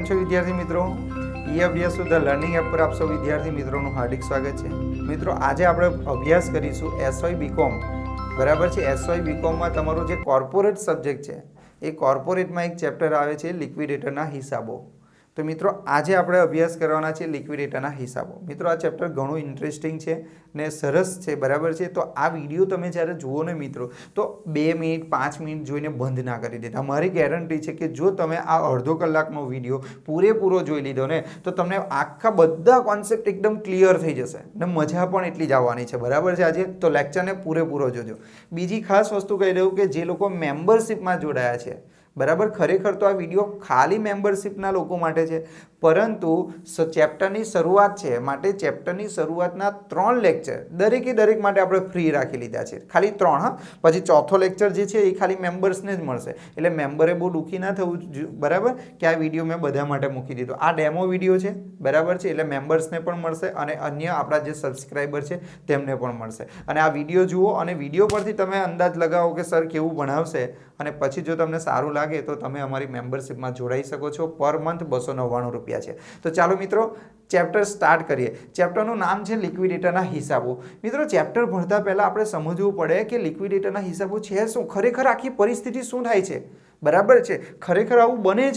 કેમ છો વિદ્યાર્થી મિત્રો? ઈ અભ્યાસ ધ લર્નિંગ એપ પર આપ સૌ વિદ્યાર્થી મિત્રોનું હાર્દિક સ્વાગત છે. મિત્રો આજે આપણે અભ્યાસ કરીશું એસવાય બીકોમ. બરાબર છે. એસવાય બીકોમમાં તમારું જે કોર્પોરેટ સબ્જેક્ટ છે એ કોર્પોરેટમાં એક ચેપ્ટર આવે છે લિક્વિડેટરના હિસાબો. તો મિત્રો આજે આપણે અભ્યાસ કરવાના છે લિક્વિડેટરના હિસાબો. મિત્રો આ ચેપ્ટર ઘણું ઇન્ટરેસ્ટિંગ છે ને સરસ છે. બરાબર છે. તો આ વિડીયો તમે જ્યારે જુઓ ને મિત્રો તો 2 મિનિટ 5 મિનિટ જોઈને બંધ ના કરી દેતા. મારી ગેરંટી છે કે જો તમે આ અડધો કલાકનો વિડીયો પૂરેપૂરો જોઈ લીધો ને તો તમને આખા બધા કોન્સેપ્ટ એકદમ ક્લિયર થઈ જશે ને મજા પણ એટલી જ આવવાની છે. બરાબર છે. આજે તો લેક્ચરને પૂરેપૂરો જોજો. બીજી ખાસ વસ્તુ કહી દઉં કે જે લોકો મેમ્બરશિપમાં જોડાયા છે, બરાબર, ખરેખર તો આ વિડીયો ખાલી મેમ્બરશિપના લોકો માટે છે, પરંતુ ચેપ્ટરની શરૂઆત છે માટે ચેપ્ટરની શરૂઆતના 3 લેક્ચર દરેકે દરેક માટે આપણે ફ્રી રાખી લીધા છે. ખાલી 3. હા, પછી ચોથો લેક્ચર જે છે એ ખાલી મેમ્બર્સને જ મળશે. એટલે મેમ્બરે બહુ દુઃખી ના થવું, બરાબર, કે આ વિડીયો મેં બધા માટે મૂકી દીધો. આ ડેમો વિડીયો છે, બરાબર છે. એટલે મેમ્બર્સને પણ મળશે અને અન્ય આપણા જે સબસ્ક્રાઈબર છે તેમને પણ મળશે. અને આ વિડીયો જુઓ અને વિડીયો પરથી તમે અંદાજ લગાવો કે સર કેવું ભણાવશે, અને પછી જો તમને સારું લાગે તો તમે અમારી મેમ્બરશિપમાં જોડાઈ શકો છો. પર મંથ 299 રૂપિયા છે. તો ચાલો મિત્રો ચેપ્ટર સ્ટાર્ટ કરીએ. ચેપ્ટરનું નામ છે લિક્વિડેટરના હિસાબો. મિત્રો ચેપ્ટર ભણતા પહેલા આપણે સમજવું પડે કે લિક્વિડેટરના હિસાબો છે શું, ખરેખર આખી પરિસ્થિતિ શું થાય છે. બરાબર છે. ખરેખર આવું બને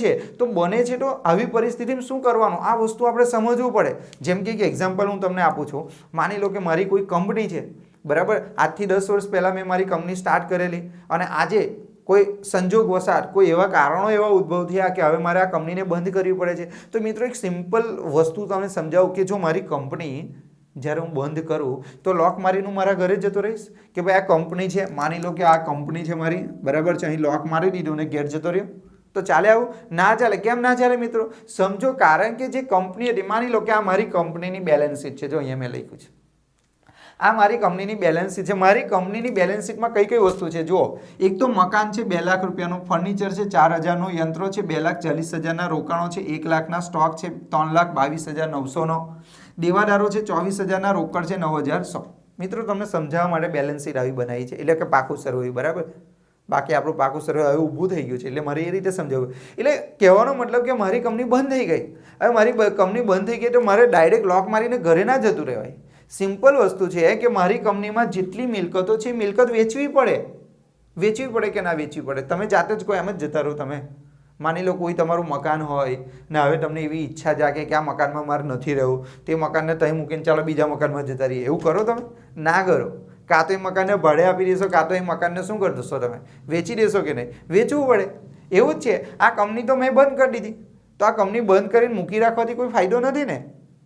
છે તો આવી પરિસ્થિતિમાં શું કરવાનું, આ વસ્તુ આપણે સમજવું પડે. જેમ કે એક્ઝામ્પલ હું તમને આપું છું. માની લો કે મારી કોઈ કંપની છે, બરાબર, આજથી 10 વર્ષ પહેલાં મેં મારી કંપની સ્ટાર્ટ કરેલી અને આજે કોઈ સંજોગવશાત કોઈ એવા કારણો એવા ઉદ્ભવ થયા કે હવે મારે આ કંપનીને બંધ કરવી પડે છે. તો મિત્રો એક સિમ્પલ વસ્તુ તમને સમજાવું કે જો મારી કંપની જ્યારે હું બંધ કરું તો લોક મારીને હું મારા ઘરે જતો રહીશ કે ભાઈ આ કંપની છે, માની લો કે આ કંપની છે મારી, બરાબર છે, અહીં લોક મારી દીધું ને ઘેર જતો રહ્યો તો ચાલે? આવું ના ચાલે. કેમ ના ચાલે મિત્રો? સમજો, કારણ કે જે કંપની હતી, માની લો કે આ મારી કંપનીની બેલેન્સ શીટ છે. જો અહીંયા મેં લખ્યું છે આ મારી કંપનીની બેલેન્સ શીટ છે. મારી કંપનીની બેલેન્સ શીટમાં કઈ કઈ વસ્તુ છે જુઓ. એક તો મકાન છે 2 લાખ રૂપિયાનું, ફર્નિચર છે 4000નું, યંત્રો છે 2,40,000ના, રોકાણો છે 1 લાખના, સ્ટોક છે 3,22,900નો, દેવાદારો છે 24,000ના, રોકડ છે 9,100. મિત્રો તમને સમજાવવા માટે બેલેન્સ શીટ આવી બનાવી છે, એટલે કે પાકું સરવૈયું. બરાબર, બાકી આપણું પાકું સરવૈયું હવે ઊભું થઈ ગયું છે, એટલે મારે એ રીતે સમજાવવું. એટલે કહેવાનો મતલબ કે મારી કંપની બંધ થઈ ગઈ. હવે મારી કંપની બંધ થઈ ગઈ તો મારે ડાયરેક્ટ લોક મારીને ઘરે ના જતું રહેવાય. સિમ્પલ વસ્તુ છે કે મારી કંપનીમાં જેટલી મિલકતો છે મિલકત વેચવી પડે કે ના વેચવી પડે? તમે જાતે જ કોઈ એમ જ જતા રહો. તમે માની લો કોઈ તમારું મકાન હોય ને હવે તમને એવી ઈચ્છા જાગે કે આ મકાનમાં મારે નથી રહેવું, તે મકાનને ત્યાં મૂકીને ચાલો બીજા મકાનમાં જતા રહીએ, એવું કરો તમે? ના કરો. કાં તો એ મકાનને ભાડે આપી દેશો, કાં તો એ મકાનને શું કરી દેશો તમે? વેચી દેશો કે નહીં? વેચવું પડે. એવું જ છે. આ કંપની તો મેં બંધ કરી દીધી, તો આ કંપની બંધ કરીને મૂકી રાખવાથી કોઈ ફાયદો નથી ને,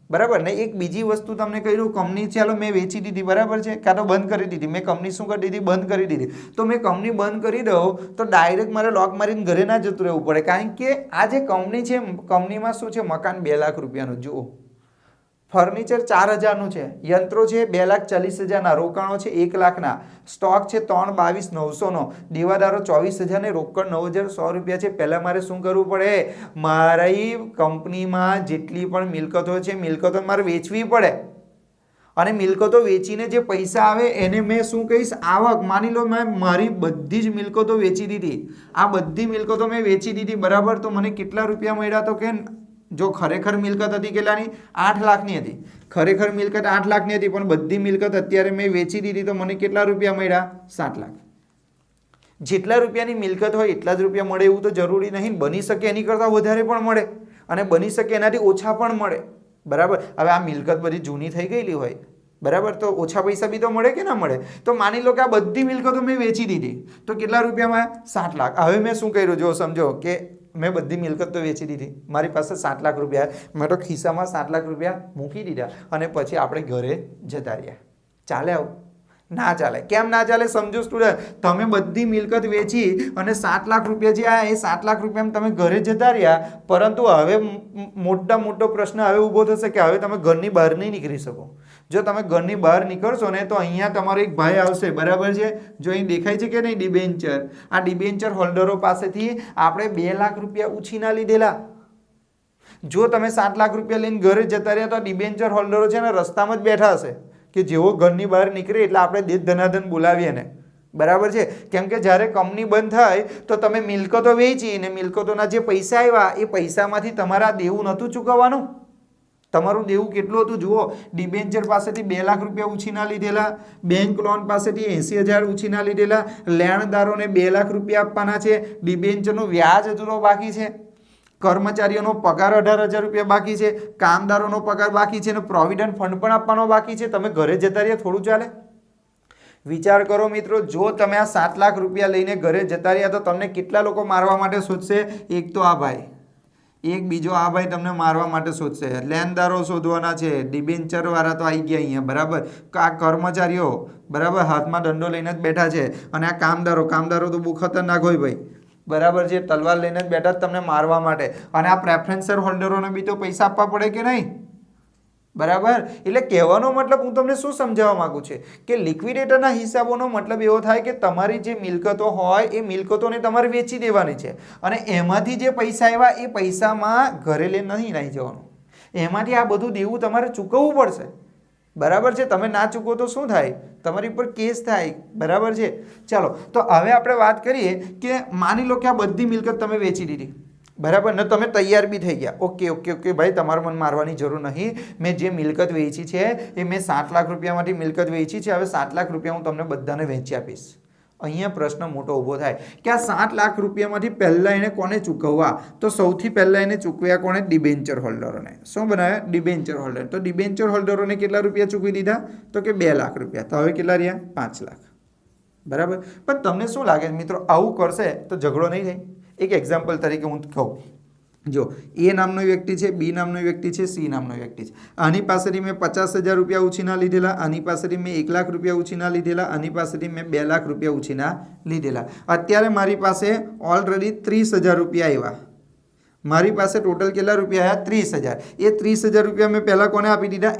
બરાબર ને? એક બીજી વસ્તુ તમને કહ્યું, કંપની ચાલો મેં વેચી દીધી, બરાબર છે, કાં તો બંધ કરી દીધી. મેં કંપની શું કરી દીધી? બંધ કરી દીધી. તો મેં કંપની બંધ કરી દઉં તો ડાયરેક્ટ મારે લોક મારીને ઘરે ના જતું રહેવું પડે, કારણ કે આ જે કંપની છે, કંપનીમાં શું છે, મકાન 2 લાખ રૂપિયાનું, જુઓ, ફર્નિચર 4000નું છે, યંત્રો છે 2,40,000ના, રોકાણો છે 1 લાખના, સ્ટોક છે 3,22,900નો, દેવાદારો 24,000 ને રોકડ 9,100 રૂપિયા છે. પહેલાં મારે શું કરવું પડે? મારી કંપનીમાં જેટલી પણ મિલકતો છે મિલકતો મારે વેચવી પડે, અને મિલકતો વેચીને જે પૈસા આવે એને મેં શું કહીશ? આવક. માની લો મેં મારી બધી જ મિલકતો વેચી દીધી, આ બધી મિલકતો મેં વેચી દીધી, બરાબર, તો મને કેટલા રૂપિયા મળ્યા? તો કે જો ખરેખર મિલકત હતી કેટલાની? 8 લાખની હતી. ખરેખર મિલકત 8 લાખની હતી, પણ બધી મિલકત અત્યારે મેં વેચી દીધી તો મને કેટલા રૂપિયા મળ્યા? 7 લાખ. જેટલા રૂપિયાની મિલકત હોય એટલા જ રૂપિયા મળે એવું તો જરૂરી નહીં. બની શકે એની કરતાં વધારે પણ મળે અને બની શકે એનાથી ઓછા પણ મળે, બરાબર. હવે આ મિલકત બધી જૂની થઈ ગયેલી હોય, બરાબર, તો ઓછા પૈસા બી તો મળે કે ના મળે? તો માની લો કે આ બધી મિલકતો મેં વેચી દીધી તો કેટલા રૂપિયામાં? 7 લાખ. હવે મેં શું કર્યું જો સમજો કે મેં બધી મિલકત તો વેચી દીધી, મારી પાસે 7 લાખ રૂપિયા, મેં તો ખિસ્સામાં 7 લાખ રૂપિયા મૂકી દીધા અને પછી આપણે ઘરે જતા રહ્યા. ચાલે આવું? ના ચાલે. કેમ ના ચાલે? સમજો સ્ટુડન્ટ, તમે બધી મિલકત વેચી અને 7 લાખ રૂપિયા જે આ એ 7 લાખ રૂપિયામાં તમે ઘરે જતા રહ્યા, પરંતુ હવે મોટો પ્રશ્ન હવે ઊભો થશે કે હવે તમે ઘરની બહાર નહીં નીકળી શકો. જો તમે ઘરની બહાર નીકળશો ને તો અહીંયા તમારો એક ભાઈ આવશે, બરાબર છે, જો અહીં દેખાય છે કે નહીં ડિબેન્ચર, આ ડિબેન્ચર હોલ્ડરો પાસેથી આપણે 2 લાખ રૂપિયા ઉછીના લીધેલા. જો તમે 7 લાખ રૂપિયા લઈને ઘરે જતા રહ્યા તો ડિબેન્ચર હોલ્ડરો છે ને રસ્તામાં જ બેઠા હશે કે જેવો ઘરની બહાર નીકળે એટલે આપણે દેશ ધનાધન બોલાવીએ ને, બરાબર છે, કેમ કે જ્યારે કંપની બંધ થાય તો તમે મિલકતો વેચી ને મિલકતોના જે પૈસા આવ્યા એ પૈસામાંથી તમારા દેવું નહોતું ચૂકવવાનું. તમારું દેવું કેટલું હતું જુઓ. ડિબેન્ચર પાસેથી 2 લાખ રૂપિયા ઉછીના લીધેલા, બેંક લોન પાસેથી 80,000 ઉછીના લીધેલા, લેણદારોને 2 લાખ રૂપિયા આપવાના છે, ડિબેન્ચરનું વ્યાજ હજુ બાકી છે, કર્મચારીઓનો પગાર 18,000 રૂપિયા બાકી છે, કામદારોનો પગાર બાકી છે, અને પ્રોવિડન્ટ ફંડ પણ આપવાનો બાકી છે. તમે ઘરે જતા રહ્યા થોડું ચાલે? વિચાર કરો મિત્રો, જો તમે આ 7 લાખ રૂપિયા લઈને ઘરે જતા રહ્યા તો તમને કેટલા લોકો મારવા માટે શોધશે? એક તો આ ભાઈ, એક બીજો આ ભાઈ તમને મારવા માટે શોધશે. લેણદારો શોધવાના છે, ડિબેન્ચર વાળા તો આવી ગયા અહીંયા, બરાબર. આ કર્મચારીઓ બરાબર હાથમાં દંડો લઈને જ બેઠા છે, અને આ કામદારો તો બહુ ખતરનાક હોય ભાઈ, બરાબર છે. તલવાર લઈને જ બેઠા તમને મારવા માટે. અને આ પ્રેફરન્સ શેર હોલ્ડરોને બી તો પૈસા આપવા પડે કે નહીં? બરાબર. એટલે કહેવાનો મતલબ હું તમને શું સમજાવવા માંગુ છું કે લિક્વિડેટરના હિસાબોનો મતલબ એવો થાય કે તમારી જે મિલકતો હોય એ મિલકતોને તમારે વેચી દેવાની છે, અને એમાંથી જે પૈસા આવ્યા એ પૈસામાં ઘરે લઈને નહીં જવાનું, એમાંથી આ બધું દેવું તમારે ચૂકવવું પડશે. બરાબર છે. તમે ના ચૂકવો તો શું થાય? તમારી ઉપર કેસ થાય. બરાબર છે. ચાલો, તો હવે આપણે વાત કરીએ કે માની લો કે આ બધી મિલકત તમે વેચી દીધી, બરાબર ને, તમે તૈયાર બી થઈ ગયા. ઓકે ભાઈ, તમારે મને મારવાની જરૂર નહીં. મેં જે મિલકત વેચી છે એ મેં 7 લાખ રૂપિયામાંથી મિલકત વેચી છે. હવે 7 લાખ રૂપિયા હું તમને બધાને વેચી આપીશ. અહીંયા પ્રશ્ન મોટો ઊભો થાય કે આ 7 લાખ રૂપિયામાંથી પહેલા એને કોને ચૂકવવા? તો સૌથી પહેલા એને ચૂકવ્યા કોને? ડિબેન્ચર હોલ્ડરોને. શું બનાવ્યા? Debenture holder. તો ડિબેન્ચર હોલ્ડરોને કેટલા રૂપિયા ચૂકવી દીધા? તો કે 2 લાખ રૂપિયા. તો હવે કેટલા રહ્યા? 5 લાખ. બરાબર. પણ તમને શું લાગે મિત્રો, આવું કરશે તો ઝઘડો નહીં થાય? એક એક્ઝામ્પલ તરીકે હું કહું, જો એ નામનો વ્યક્તિ છે, બી નામનો વ્યક્તિ છે, સી નામનો વ્યક્તિ છે. આની પાસેથી મેં 50,000 રૂપિયા ઉછીના લીધેલા, આની પાસેથી મેં 1 લાખ રૂપિયા ઉછીના લીધેલા, આની પાસેથી મેં 2 લાખ રૂપિયા ઉછીના લીધેલા. અત્યારે મારી પાસે ઓલરેડી 30,000 રૂપિયા આવ્યા. મારી પાસે ટોટલ કેટલા રૂપિયા આવ્યા? 30,000. એ 30,000 રૂપિયા મેં પહેલાં કોને આપી દીધા?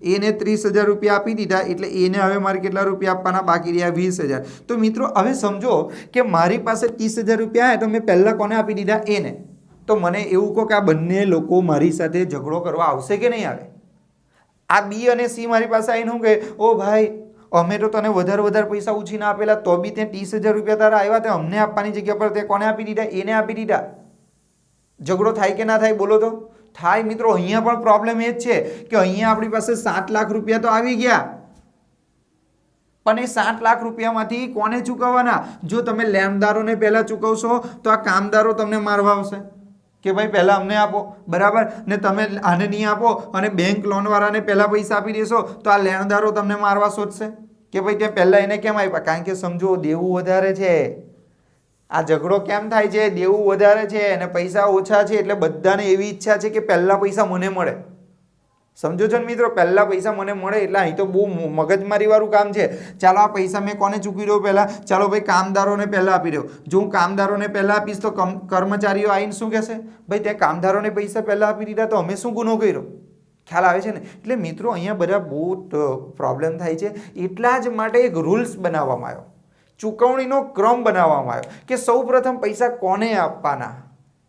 એને 30,000 રૂપિયા આપી દીધા. એટલે એને હવે મારે કેટલા રૂપિયા આપવાના બાકી રહ્યા? 20,000. તો મિત્રો હવે સમજો કે મારી પાસે 30,000 રૂપિયા આવ્યા તો મેં પહેલાં કોને આપી દીધા? એને. તો મને એવું કહો કે આ બંને લોકો મારી સાથે ઝઘડો કરવા આવશે કે નહીં આવે? આ બી અને સી મારી પાસે આવીને શું કહે? ઓ ભાઈ, અમે તો તને વધારે પૈસા ઉછીના આપેલા, તો બી તે 30,000 રૂપિયા તારા આવ્યા, તે અમને આપવાની જગ્યા પર તે કોને આપી દીધા? એને આપી દીધા. ઝઘડો થાય કે ના થાય? બોલો તો. થાય મિત્રો. અહીંયા પણ પ્રોબ્લેમ એ જ છે કે અહીંયા આપણી પાસે 7 લાખ રૂપિયા તો આવી ગયા, પણ એ 7 લાખ રૂપિયામાંથી કોને ચૂકવવાના? જો તમે લેણદારોને પહેલા ચૂકવશો તો આ કામદારો તમને મારવા આવશે કે ભાઈ પહેલા અમને આપો, બરાબર ને. તમે આને નહીં આપો અને બેંક લોન વાળાને પહેલા પૈસા આપી દેશો તો આ લેણદારો તમને મારવા શોધશે કે ભાઈ તે પહેલા એને કેમ આપ્યા? કારણ કે સમજો દેવું વધારે છે. આ ઝઘડો કેમ થાય છે? દેવું વધારે છે અને પૈસા ઓછા છે, એટલે બધાને એવી ઈચ્છા છે કે પહેલા પૈસા મને મળે. સમજો છો ને મિત્રો? પહેલા પૈસા મને મળે. એટલે અહીં તો બહુ મગજમારી વાળું કામ છે. ચાલો આ પૈસા મેં કોને ચૂકવી દઉં પહેલા? ચાલો ભાઈ કામદારોને પહેલા આપી દઉં. જો હું કામદારોને પહેલા આપીશ તો કર્મચારીઓ આવીને શું કહેશે? ભાઈ તે કામદારોને પૈસા પહેલા આપી દીધા તો અમે શું ગુનો કર્યો? ખ્યાલ આવે છે ને? એટલે મિત્રો અહીંયા બધા બહુ પ્રોબ્લેમ થાય છે. એટલા જ માટે એક રૂલ્સ બનાવવામાં આવ્યો, ચૂકવણીનો ક્રમ બનાવવામાં આવ્યો કે સૌપ્રથમ પૈસા કોને આપવાના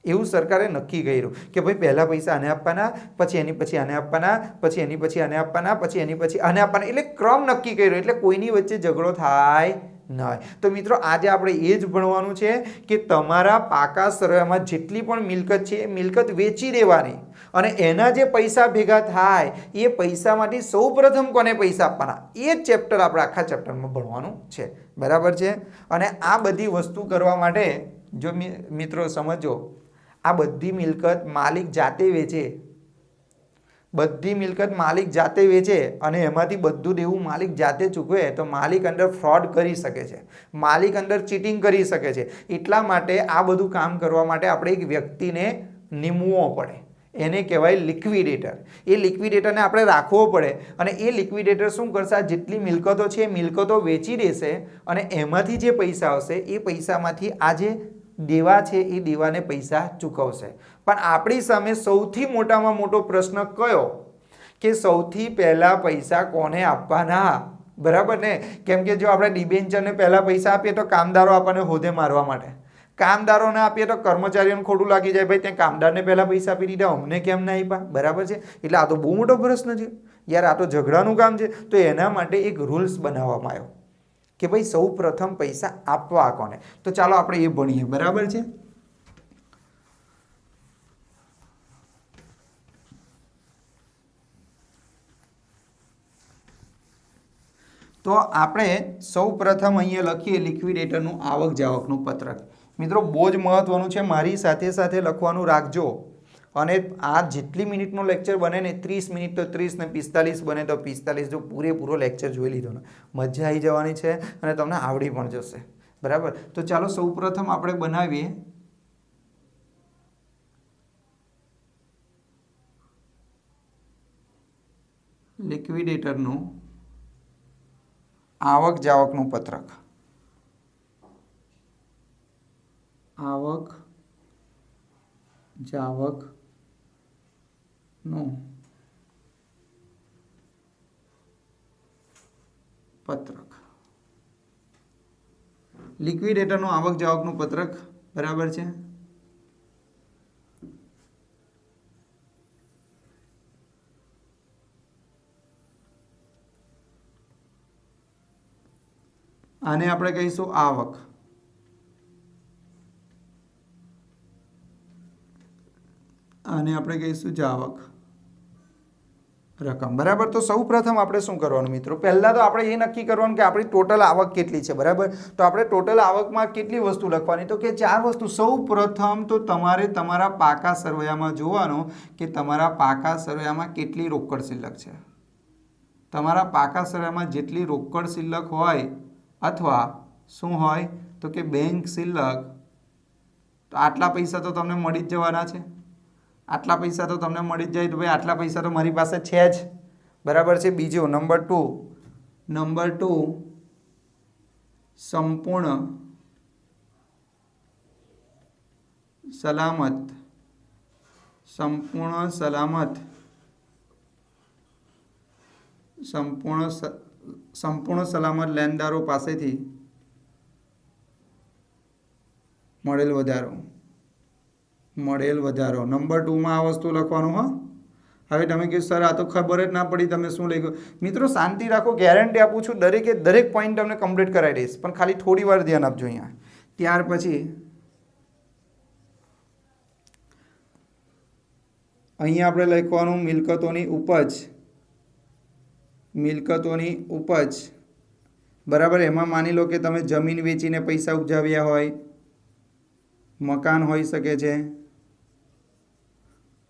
એવું સરકારે નક્કી કર્યું કે ભાઈ પહેલા પૈસા આને આપવાના, પછી એની પછી આને આપવાના, પછી એની પછી આને આપવાના, પછી એની પછી આને આપવાના. એટલે ક્રમ નક્કી કર્યો, એટલે કોઈની વચ્ચે ઝઘડો થાય નહીં. તો મિત્રો આજે આપણે એ જ ભણવાનું છે કે તમારા પાકા સરવાળામાં જેટલી પણ મિલકત છે એ મિલકત વેચી દેવાની, અને એના જે પૈસા ભેગા થાય એ પૈસામાંથી સૌપ્રથમ કોને પૈસા આપવાના, એ જ ચેપ્ટર આપણે આખા ચેપ્ટરમાં ભણવાનું છે. બરાબર છે. અને આ બધી વસ્તુ કરવા માટે જો મિત્રો સમજો, આ બધી મિલકત માલિક જાતે વેચે, બધી મિલકત માલિક જાતે વેચે અને એમાંથી બધું દેવું માલિક જાતે ચૂકવે તો માલિક અંદર ફ્રોડ કરી શકે છે, માલિક અંદર ચીટિંગ કરી શકે છે. એટલા માટે આ બધું કામ કરવા માટે આપણે એક વ્યક્તિને નિમવો પડે, એને કહેવાય લિક્વિડેટર. એ લિક્વિડેટરને આપણે રાખવો પડે, અને એ લિક્વિડેટર શું કરશે? આ જેટલી મિલકતો છે એ મિલકતો વેચી દેશે, અને એમાંથી જે પૈસા આવશે એ પૈસામાંથી આ જે દેવા છે એ દેવાને પૈસા ચૂકવશે. પણ આપણી સામે સૌથી મોટામાં મોટો પ્રશ્ન કયો? કે સૌથી પહેલા પૈસા કોને આપવાના? બરાબર ને? કેમ કે જો આપણે ડિબેન્ચરને પહેલા પૈસા આપીએ તો કામદારો આપણને હોદે મારવા માટે, કામદારોને આપીએ તો કર્મચારીઓને ખોટું લાગી જાય, ભાઈ ત્યાં કામદારને પહેલા પૈસા આપી દીધા, અમને કેમ ના આપ્યા? બરાબર છે. એટલે આ તો બહુ મોટો પ્રશ્ન છે યાર, આ તો ઝઘડાનું કામ છે. તો એના માટે એક રૂલ્સ બનાવવામાં આવ્યો કે ભાઈ સૌ પ્રથમ પૈસા આપવા કોને. તો ચાલો આપણે એ ભણીએ. બરાબર છે. તો આપણે સૌ પ્રથમ અહીંયા લખીએ લિક્વિડેટરનું આવક જાવકનું પત્રક. મિત્રો બહુ જ મહત્વનું છે, મારી સાથે સાથે લખવાનું રાખજો. અને આ જેટલી મિનિટનો લેક્ચર બને ને 30 મિનિટ તો 30 ને 45 બને તો 45, જો પૂરેપૂરો લેક્ચર જોઈ લીધો ને મજા આવી જવાની છે અને તમને આવડી પણ જશે. બરાબર. તો ચાલો સૌ પ્રથમ આપણે બનાવીએ લિક્વિડેટરનું આવક જાવકનું પત્રક. આવક જાવકનું પત્રક. લિક્વિડેટરનું આવક જાવકનું પત્રક. બરાબર છે. આને આપણે કહીશું આવક. આને આપણે કહીશું જાવક રકમ. બરાબર. તો સૌ પ્રથમ આપણે શું કરવાનું મિત્રો, પહેલા તો આપણે એ નક્કી કરવાનું કે આપણી ટોટલ આવક કેટલી છે. બરાબર. તો આપણે ટોટલ આવકમાં કેટલી વસ્તુ લખવાની, તો કે 4 વસ્તુ. સૌ પ્રથમ તો તમારે તમારા પાકા સરવૈયામાં જોવાનું કે તમારા પાકા સરવૈયામાં કેટલી રોકડ શિલ્લક છે. તમારા પાકા સરવૈયામાં જેટલી રોકડ શિલ્લક હોય અથવા શું હોય તો કે બેંક શિલ્લક, તો આટલા પૈસા તો તમને મળી જ જવાના છે. આટલા પૈસા તો તમને મળી જ જાય. તો ભાઈ આટલા પૈસા તો મારી પાસે છે જ. બરાબર છે. બીજો નંબર 2 સંપૂર્ણ સલામત લેણદારો પાસેથી મળેલ વધારો. નંબર 2 માં આ વસ્તુ લખવાનું. હા, હવે તમે કહો સર આ તો ખબર જ ના પડી, તમે શું લખ્યું. મિત્રો શાંતિ રાખો, ગેરંટી આપું છું દરેકે દરેક પોઈન્ટ તમને કમ્પ્લીટ કરાવી દઈશ, પણ ખાલી થોડી વાર ધ્યાન આપજો અહીંયા. ત્યાર પછી અહીંયા આપણે લખવાનું મિલકતોની ઉપજ. બરાબર. એમાં માની લો કે તમે જમીન વેચીને પૈસા ઉપજાવ્યા હોય, મકાન હોઈ શકે છે,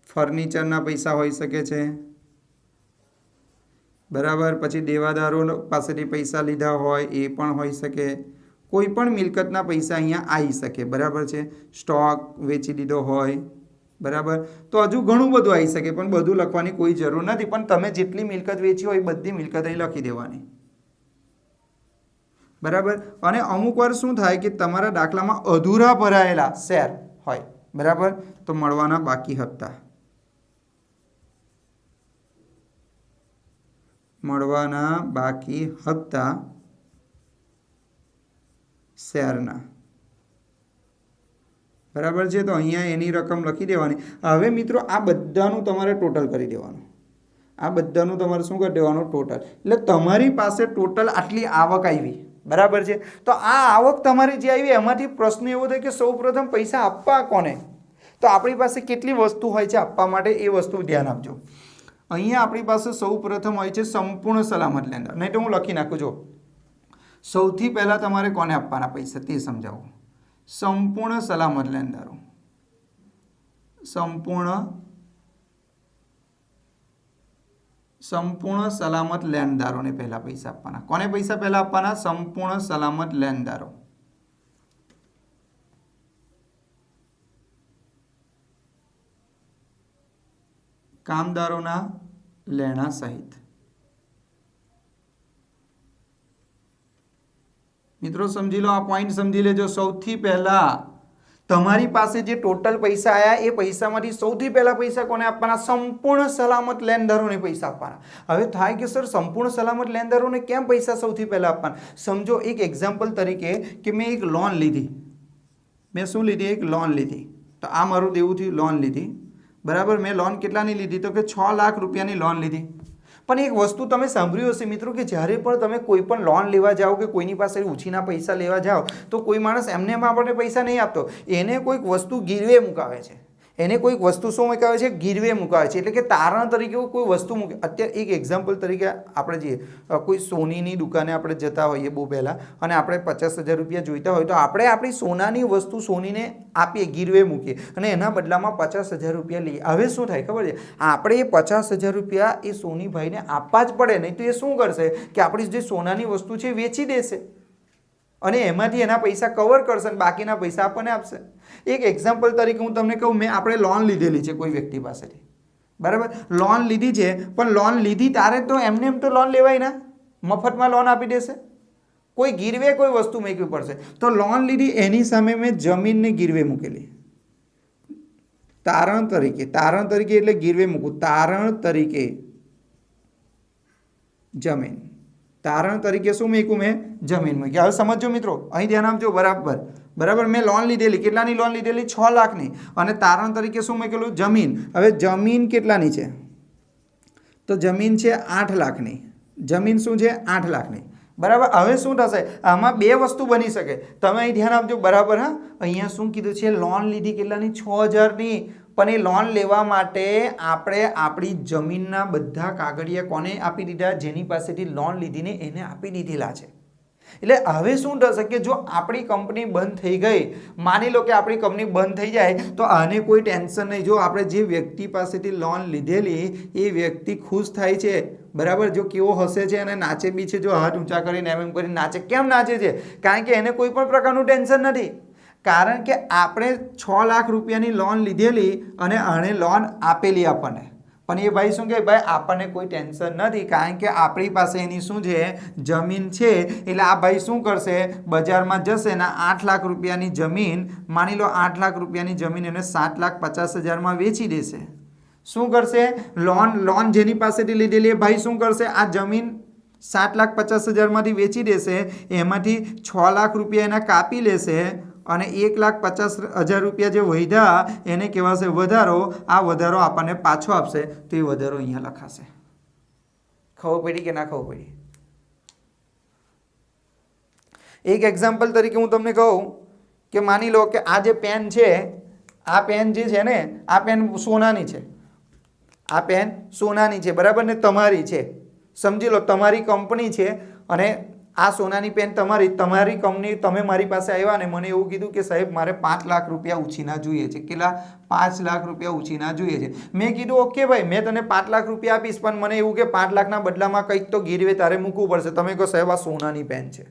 ફર્નિચરના પૈસા હોઈ શકે છે. બરાબર. પછી દેવાદારો પાસેથી પૈસા લીધા હોય એ પણ હોઈ શકે. કોઈ પણ મિલકતના પૈસા અહીંયા આવી શકે. બરાબર છે. સ્ટોક વેચી દીધો હોય. બરાબર. તો હજુ ઘણું બધું આવી શકે, પણ બધું લખવાની કોઈ જરૂર નથી. પણ તમે જેટલી મિલકત વેચી હોય બધી મિલકત અહીં લખી દેવાની. બરાબર. અને અમુક વાર શું થાય કે તમારા દાખલામાં અધૂરા ભરાયેલા શેર હોય. બરાબર. તો મળવાના બાકી હપ્તા. શેરના. બરાબર છે. તો અહીંયા એની રકમ લખી દેવાની. હવે મિત્રો આ બધાનું તમારે ટોટલ કરી દેવાનું. આ બધાનું તમારે શું કરી દેવાનું? ટોટલ. એટલે તમારી પાસે ટોટલ આટલી આવક આવી. બરાબર છે. તો આ આવક તમારી જે આવી એમાંથી પ્રશ્ન એવો થાય કે સૌપ્રથમ પૈસા આપવા કોને. તો આપણી પાસે કેટલી વસ્તુ હોય છે આપવા માટે, એ વસ્તુ ધ્યાન આપજો. અહીંયા આપણી પાસે સૌપ્રથમ હોય છે સંપૂર્ણ સલામત લેણદાર. નહીં તો હું લખી નાખું. જો સૌથી પહેલાં તમારે કોને આપવાના પૈસા તે સમજાવું. સંપૂર્ણ સલામત લેણદારો. સંપૂર્ણ સલામત લેણદારોને પહેલા પૈસા આપવાના. કોને પૈસા પહેલા આપવાના? સંપૂર્ણ સલામત લેણદારો. કામદારોના લેણા સહિત. મિત્રો સમજી લો, આ પોઈન્ટ સમજી લેજો. સૌથી પહેલા તમારી પાસે જે ટોટલ પૈસા આવ્યા એ પૈસામાંથી સૌથી પહેલા પૈસા કોને આપવાના? સંપૂર્ણ સલામત લેણદારોને પૈસા આપવાના. હવે થાય કે સર સંપૂર્ણ સલામત લેણદારોને કેમ પૈસા સૌથી પહેલા આપવાના? સમજો એક એક્ઝામ્પલ તરીકે કે મેં એક લોન લીધી. મેં શું લીધી? એક લોન લીધી. તો આ મારું દેવું થયું, લોન લીધી. બરાબર. મેં લોન કેટલાની લીધી? તો કે 6 લાખ રૂપિયાની લોન લીધી. પણ એક વસ્તુ તમે સાંભળ્યું હશે મિત્રો કે જ્યારે પણ તમે કોઈ પણ લોન લેવા જાઓ કે કોઈની પાસે ઉછીના પૈસા લેવા જાઓ તો કોઈ માણસ એમને એમ આપણને પૈસા નહીં આપતો, એને કોઈક વસ્તુ ગીરવે મુકાવે છે, એને કોઈક વસ્તુ શું મુકાવે છે? ગીરવે મુકાવે છે, એટલે કે તારણ તરીકે કોઈ વસ્તુ મૂકે. અત્યારે એક એક્ઝામ્પલ તરીકે આપણે જઈએ, કોઈ સોનીની દુકાને આપણે જતા હોઈએ બહુ પહેલાં અને આપણે 50,000 રૂપિયા જોઈતા હોય તો આપણે આપણી સોનાની વસ્તુ સોનીને આપીએ, ગીરવે મૂકીએ અને એના બદલામાં 50,000 રૂપિયા લઈએ. હવે શું થાય ખબર છે? આપણે એ 50,000 રૂપિયા એ સોનીભાઈને આપવા જ પડે, નહીં તો એ શું કરશે કે આપણી જે સોનાની વસ્તુ છે વેચી દેશે અને એમાંથી એના પૈસા કવર કરશે અને બાકીના પૈસા આપણને આપશે. એક એક્ઝામ્પલ તરીકે હું તમને કહું, આપણે લોન લીધેલી છે કોઈ વ્યક્તિ પાસેથી, બરાબર? લોન લીધી છે, પણ લોન લીધી તારે તો એમને એમ તો લોન લેવાય ના, મફતમાં લોન આપી દેશે? કોઈ ગીરવે કોઈ વસ્તુ મૂકવી પડશે. તો લોન લીધી એની સામે મેં જમીનને ગીરવે મૂકેલી, તારણ તરીકે એટલે ગીરવે મૂકવું, તારણ તરીકે જમીન, તારણ તરીકે શું મૂક્યું? મેં જમીન મૂકી. હવે સમજો મિત્રો, અહીં ધ્યાન આપજો, બરાબર? મેં લોન લીધેલી, કેટલાની લોન લીધેલી? 6 લાખની, અને તારણ તરીકે શું મૂકેલું? જમીન. હવે જમીન કેટલાની છે? તો જમીન છે 8 લાખની. જમીન શું છે? 8 લાખની, બરાબર? હવે શું થશે? આમાં બે વસ્તુ બની શકે, તમે અહીં ધ્યાન આપજો, બરાબર? હા, અહીંયા શું કીધું છે? લોન લીધી કેટલાની? 6,000ની. પણ એ લોન લેવા માટે આપણે આપણી જમીનના બધા કાગળિયા કોને આપી દીધા? જેની પાસેથી લોન લીધીને એને આપી દીધેલા છે. એટલે હવે શું થશે કે જો આપણી કંપની બંધ થઈ ગઈ, માની લો કે આપણી કંપની બંધ થઈ જાય તો આને કોઈ ટેન્શન નહીં. જો આપણે જે વ્યક્તિ પાસેથી લોન લીધેલી એ વ્યક્તિ ખુશ થાય છે, બરાબર? જો કેવો હસે છે અને નાચે બી છે, જો હાથ ઊંચા કરીને એમ કરીને નાચે. કેમ નાચે છે? કારણ કે એને કોઈ પણ પ્રકારનું ટેન્શન નથી, કારણ કે આપણે 6 લાખ રૂપિયાની લોન લીધેલી અને આણે લોન આપેલી આપણને. પણ એ ભાઈ શું કહે? ભાઈ આપણને કોઈ ટેન્શન નથી, કારણ કે આપણી પાસે એની શું છે? જમીન છે. એટલે આ ભાઈ શું કરશે? બજારમાં જશે ને 8 લાખ રૂપિયાની જમીન, માની લો 8 લાખ રૂપિયાની જમીન એને 7,50,000માં વેચી દેશે. શું કરશે? લોન જેની પાસેથી લીધેલી એ ભાઈ શું કરશે? આ જમીન 7,50,000માંથી વેચી દેશે, એમાંથી 6 લાખ રૂપિયા એના કાપી લેશે અને 1,50,000 રૂપિયા જે વધ્યા એને કહેવાશે વધારો. આ વધારો આપણને પાછો આપશે, તો એ વધારો અહીંયા લખાશે. ખબર પડી કે ના ખબર પડી? એક એક્ઝામ્પલ તરીકે હું તમને કહું કે માની લો કે આ જે પેન છે, આ પેન જે છે ને, આ પેન સોનાની છે, આ પેન સોનાની છે, બરાબર ને? તમારી છે, સમજી લો, તમારી કંપની છે અને આ સોનાની પેન તમારી કંપની, તમે મારી પાસે આવ્યા અને મને એવું કીધું કે સાહેબ મારે 5 લાખ રૂપિયા ઉછીના જોઈએ છે. કેટલા? 5 લાખ રૂપિયા ઉછીના જોઈએ છે. મેં કીધું ઓકે ભાઈ, મેં તને 5 લાખ રૂપિયા આપીશ, પણ મને એવું કે 5 લાખના બદલામાં કંઈક તો ગીરવે તારે મૂકવું પડશે. તમે કહો સાહેબ આ સોનાની પેન છે,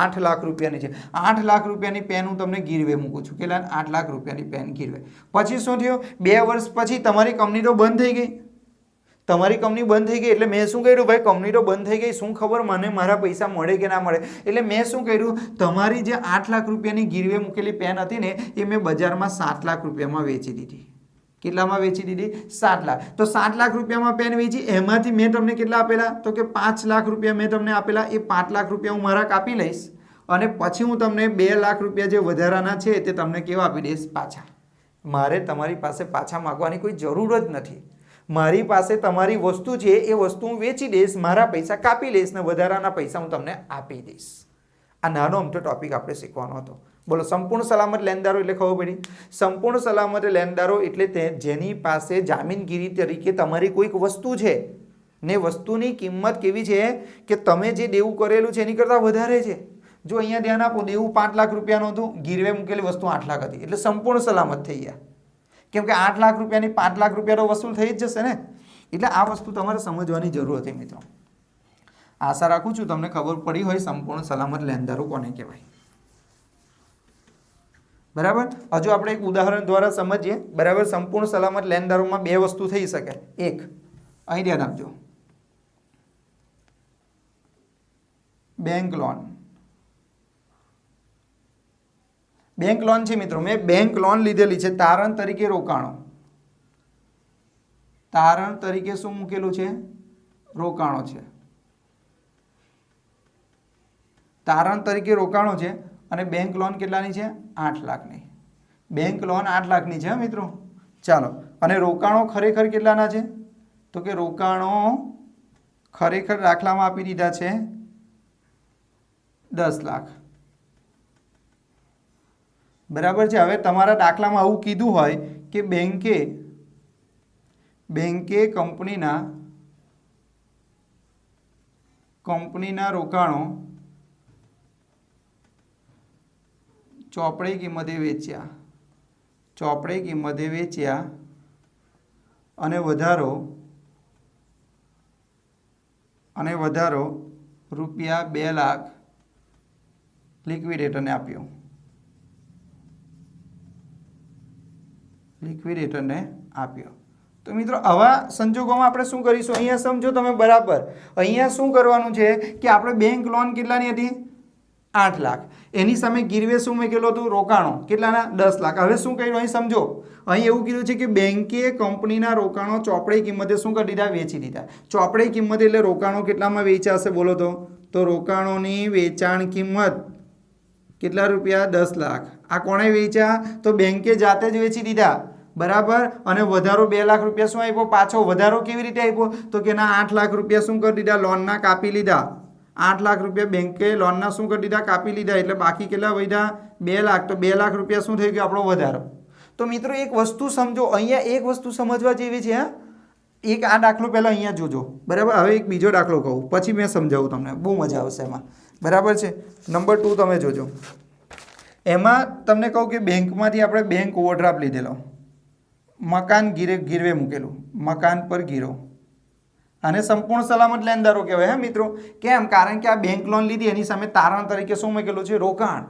8 લાખ રૂપિયાની છે, 8 લાખ રૂપિયાની પેન હું તમને ગીરવે મૂકું છું. કેટલા? 8 લાખ રૂપિયાની પેન ગીરવે. પછી શું થયું? 2 વર્ષ પછી તમારી કંપની તો બંધ થઈ ગઈ. તમારી કંપની બંધ થઈ ગઈ એટલે મેં શું કર્યું? ભાઈ કંપની તો બંધ થઈ ગઈ, શું ખબર મને મારા પૈસા મળે કે ના મળે? એટલે મેં શું કર્યું? તમારી જે 8 લાખ રૂપિયાની ગીરવે મૂકેલી પેન હતી ને એ મેં બજારમાં 7 લાખ રૂપિયામાં વેચી દીધી. કેટલામાં વેચી દીધી? 7 લાખ. તો 7 લાખ રૂપિયામાં પેન વેચી, એમાંથી મેં તમને કેટલા આપેલા? તો કે 5 લાખ રૂપિયા મેં તમને આપેલા. એ 5 લાખ રૂપિયા હું મારા કાપી લઈશ અને પછી હું તમને 2 લાખ રૂપિયા જે વધારાના છે તે તમને કેવા આપી દઈશ? પાછા. મારે તમારી પાસે પાછા માગવાની કોઈ જરૂર જ નથી. મારી પાસે તમારી વસ્તુ છે, એ વસ્તુ હું વેચી દઈશ, મારા પૈસા કાપી લઈશ ને વધારાના પૈસા હું તમને આપી દઈશ. આ નાનો અમથો ટોપિક આપણે શીખવાનો હતો. બોલો, સંપૂર્ણ સલામત લેણદારો એટલે ખબર પડી? સંપૂર્ણ સલામત લેણદારો એટલે જેની પાસે જામીનગીરી તરીકે તમારી કોઈક વસ્તુ છે ને વસ્તુની કિંમત કેવી છે કે તમે જે દેવું કરેલું છે એની કરતાં વધારે છે. જો અહીંયા ધ્યાન આપો, દેવું 5 લાખ રૂપિયાનું હતું, ગીરવે મૂકેલી વસ્તુ 8 લાખ હતી, એટલે સંપૂર્ણ સલામત થઈ ગયા. કેમ કે 8 લાખ રૂપિયાની 5 લાખ રૂપિયા તો વસૂલ થઈ જ જશે ને. એટલે આ વસ્તુ તમારે સમજવાની જરૂર હતી મિત્રો. આશા રાખું છું તમને ખબર પડી હોય સંપૂર્ણ સલામત લેણદારો કોને કહેવાય. બરાબર? હજુ આપણે એક ઉદાહરણ દ્વારા સમજીએ. બરાબર? સંપૂર્ણ સલામત લેણદારોમાં બે વસ્તુ થઈ શકે. એક, અહીં ધ્યાન આપજો, બેંક લોન. બેંક લોન છે મિત્રો, મેં બેંક લોન લીધેલી છે, તારણ તરીકે રોકાણો. તારણ તરીકે શું મૂકેલું છે? રોકાણો છે. તારણ તરીકે રોકાણો છે અને બેંક લોન કેટલાની છે? 8 લાખની. બેંક લોન 8 લાખની છે મિત્રો. ચાલો, અને રોકાણો ખરેખર કેટલાના છે? તો કે રોકાણો ખરેખર દાખલામાં આપી દીધા છે 10 લાખ, બરાબર છે। હવે તમારા દાખલામાં આવું કીધું હોય કે બેંકે કંપનીના રોકાણો ચોપડે કિંમતે વેચ્યા અને વધારો રૂપિયા 2 લાખ લિક્વિડેટરને આપ્યો, તો મિત્રો આવા સંજોગોમાં આપણે શું કરીશું? અહીંયા સમજો તમે બરાબર, અહીંયા શું કરવાનું છે કે આપણે બેંક લોન કેટલાની હતી? 8 લાખ, એની સામે ગીરવે શું મૂકેલું હતું? રોકાણો કેટલાના? 10 લાખ। હવે શું કર્યું? અહીં સમજો, અહીં એવું કીધું છે કે બેંકે કંપનીના રોકાણો ચોપડે કિંમતે શું કરી દીધા? વેચી દીધા। ચોપડે કિંમતે એટલે રોકાણો કેટલામાં વેચ્યા હશે? બોલો તો રોકાણોની વેચાણ કિંમત કેટલા રૂપિયા? 10 લાખ। આ કોણે વેચ્યા? તો બેંકે જાતે જ વેચી દીધા, બરાબર। અને વધારો 2 લાખ રૂપિયા શું આપ્યો? પાછો વધારો કેવી રીતે આપ્યો? તો કે ના 8 લાખ રૂપિયા શું કરી દીધા? લોનના કાપી લીધા। 8 લાખ રૂપિયા બેંકે લોનના શું કરી દીધા? કાપી લીધા। એટલે બાકી કેટલા વધ્યા? 2 લાખ। તો 2 લાખ રૂપિયા શું થઈ ગયો? આપણો વધારો। તો મિત્રો એક વસ્તુ સમજો, અહીંયા એક વસ્તુ સમજવા જેવી છે। એક આ દાખલો પહેલા અહીંયા જોજો, બરાબર। હવે એક બીજો દાખલો કહું, પછી મેં સમજાવું તમને, બહુ મજા આવશે એમાં, બરાબર છે। નંબર 2 તમે જોજો। એમાં તમને કહું કે બેંકમાંથી આપણે બેંક ઓવરડ્રાફ્ટ લીધેલો, મકાન ગીરવે મૂકેલું, મકાન પર ગીરો, આને સંપૂર્ણ સલામત લેણદારો કહેવાય, હે મિત્રો। કેમ? કારણ કે આ બેંક લોન લીધી, એની સામે તારણ તરીકે શું મૂકેલું છે? રોકાણ।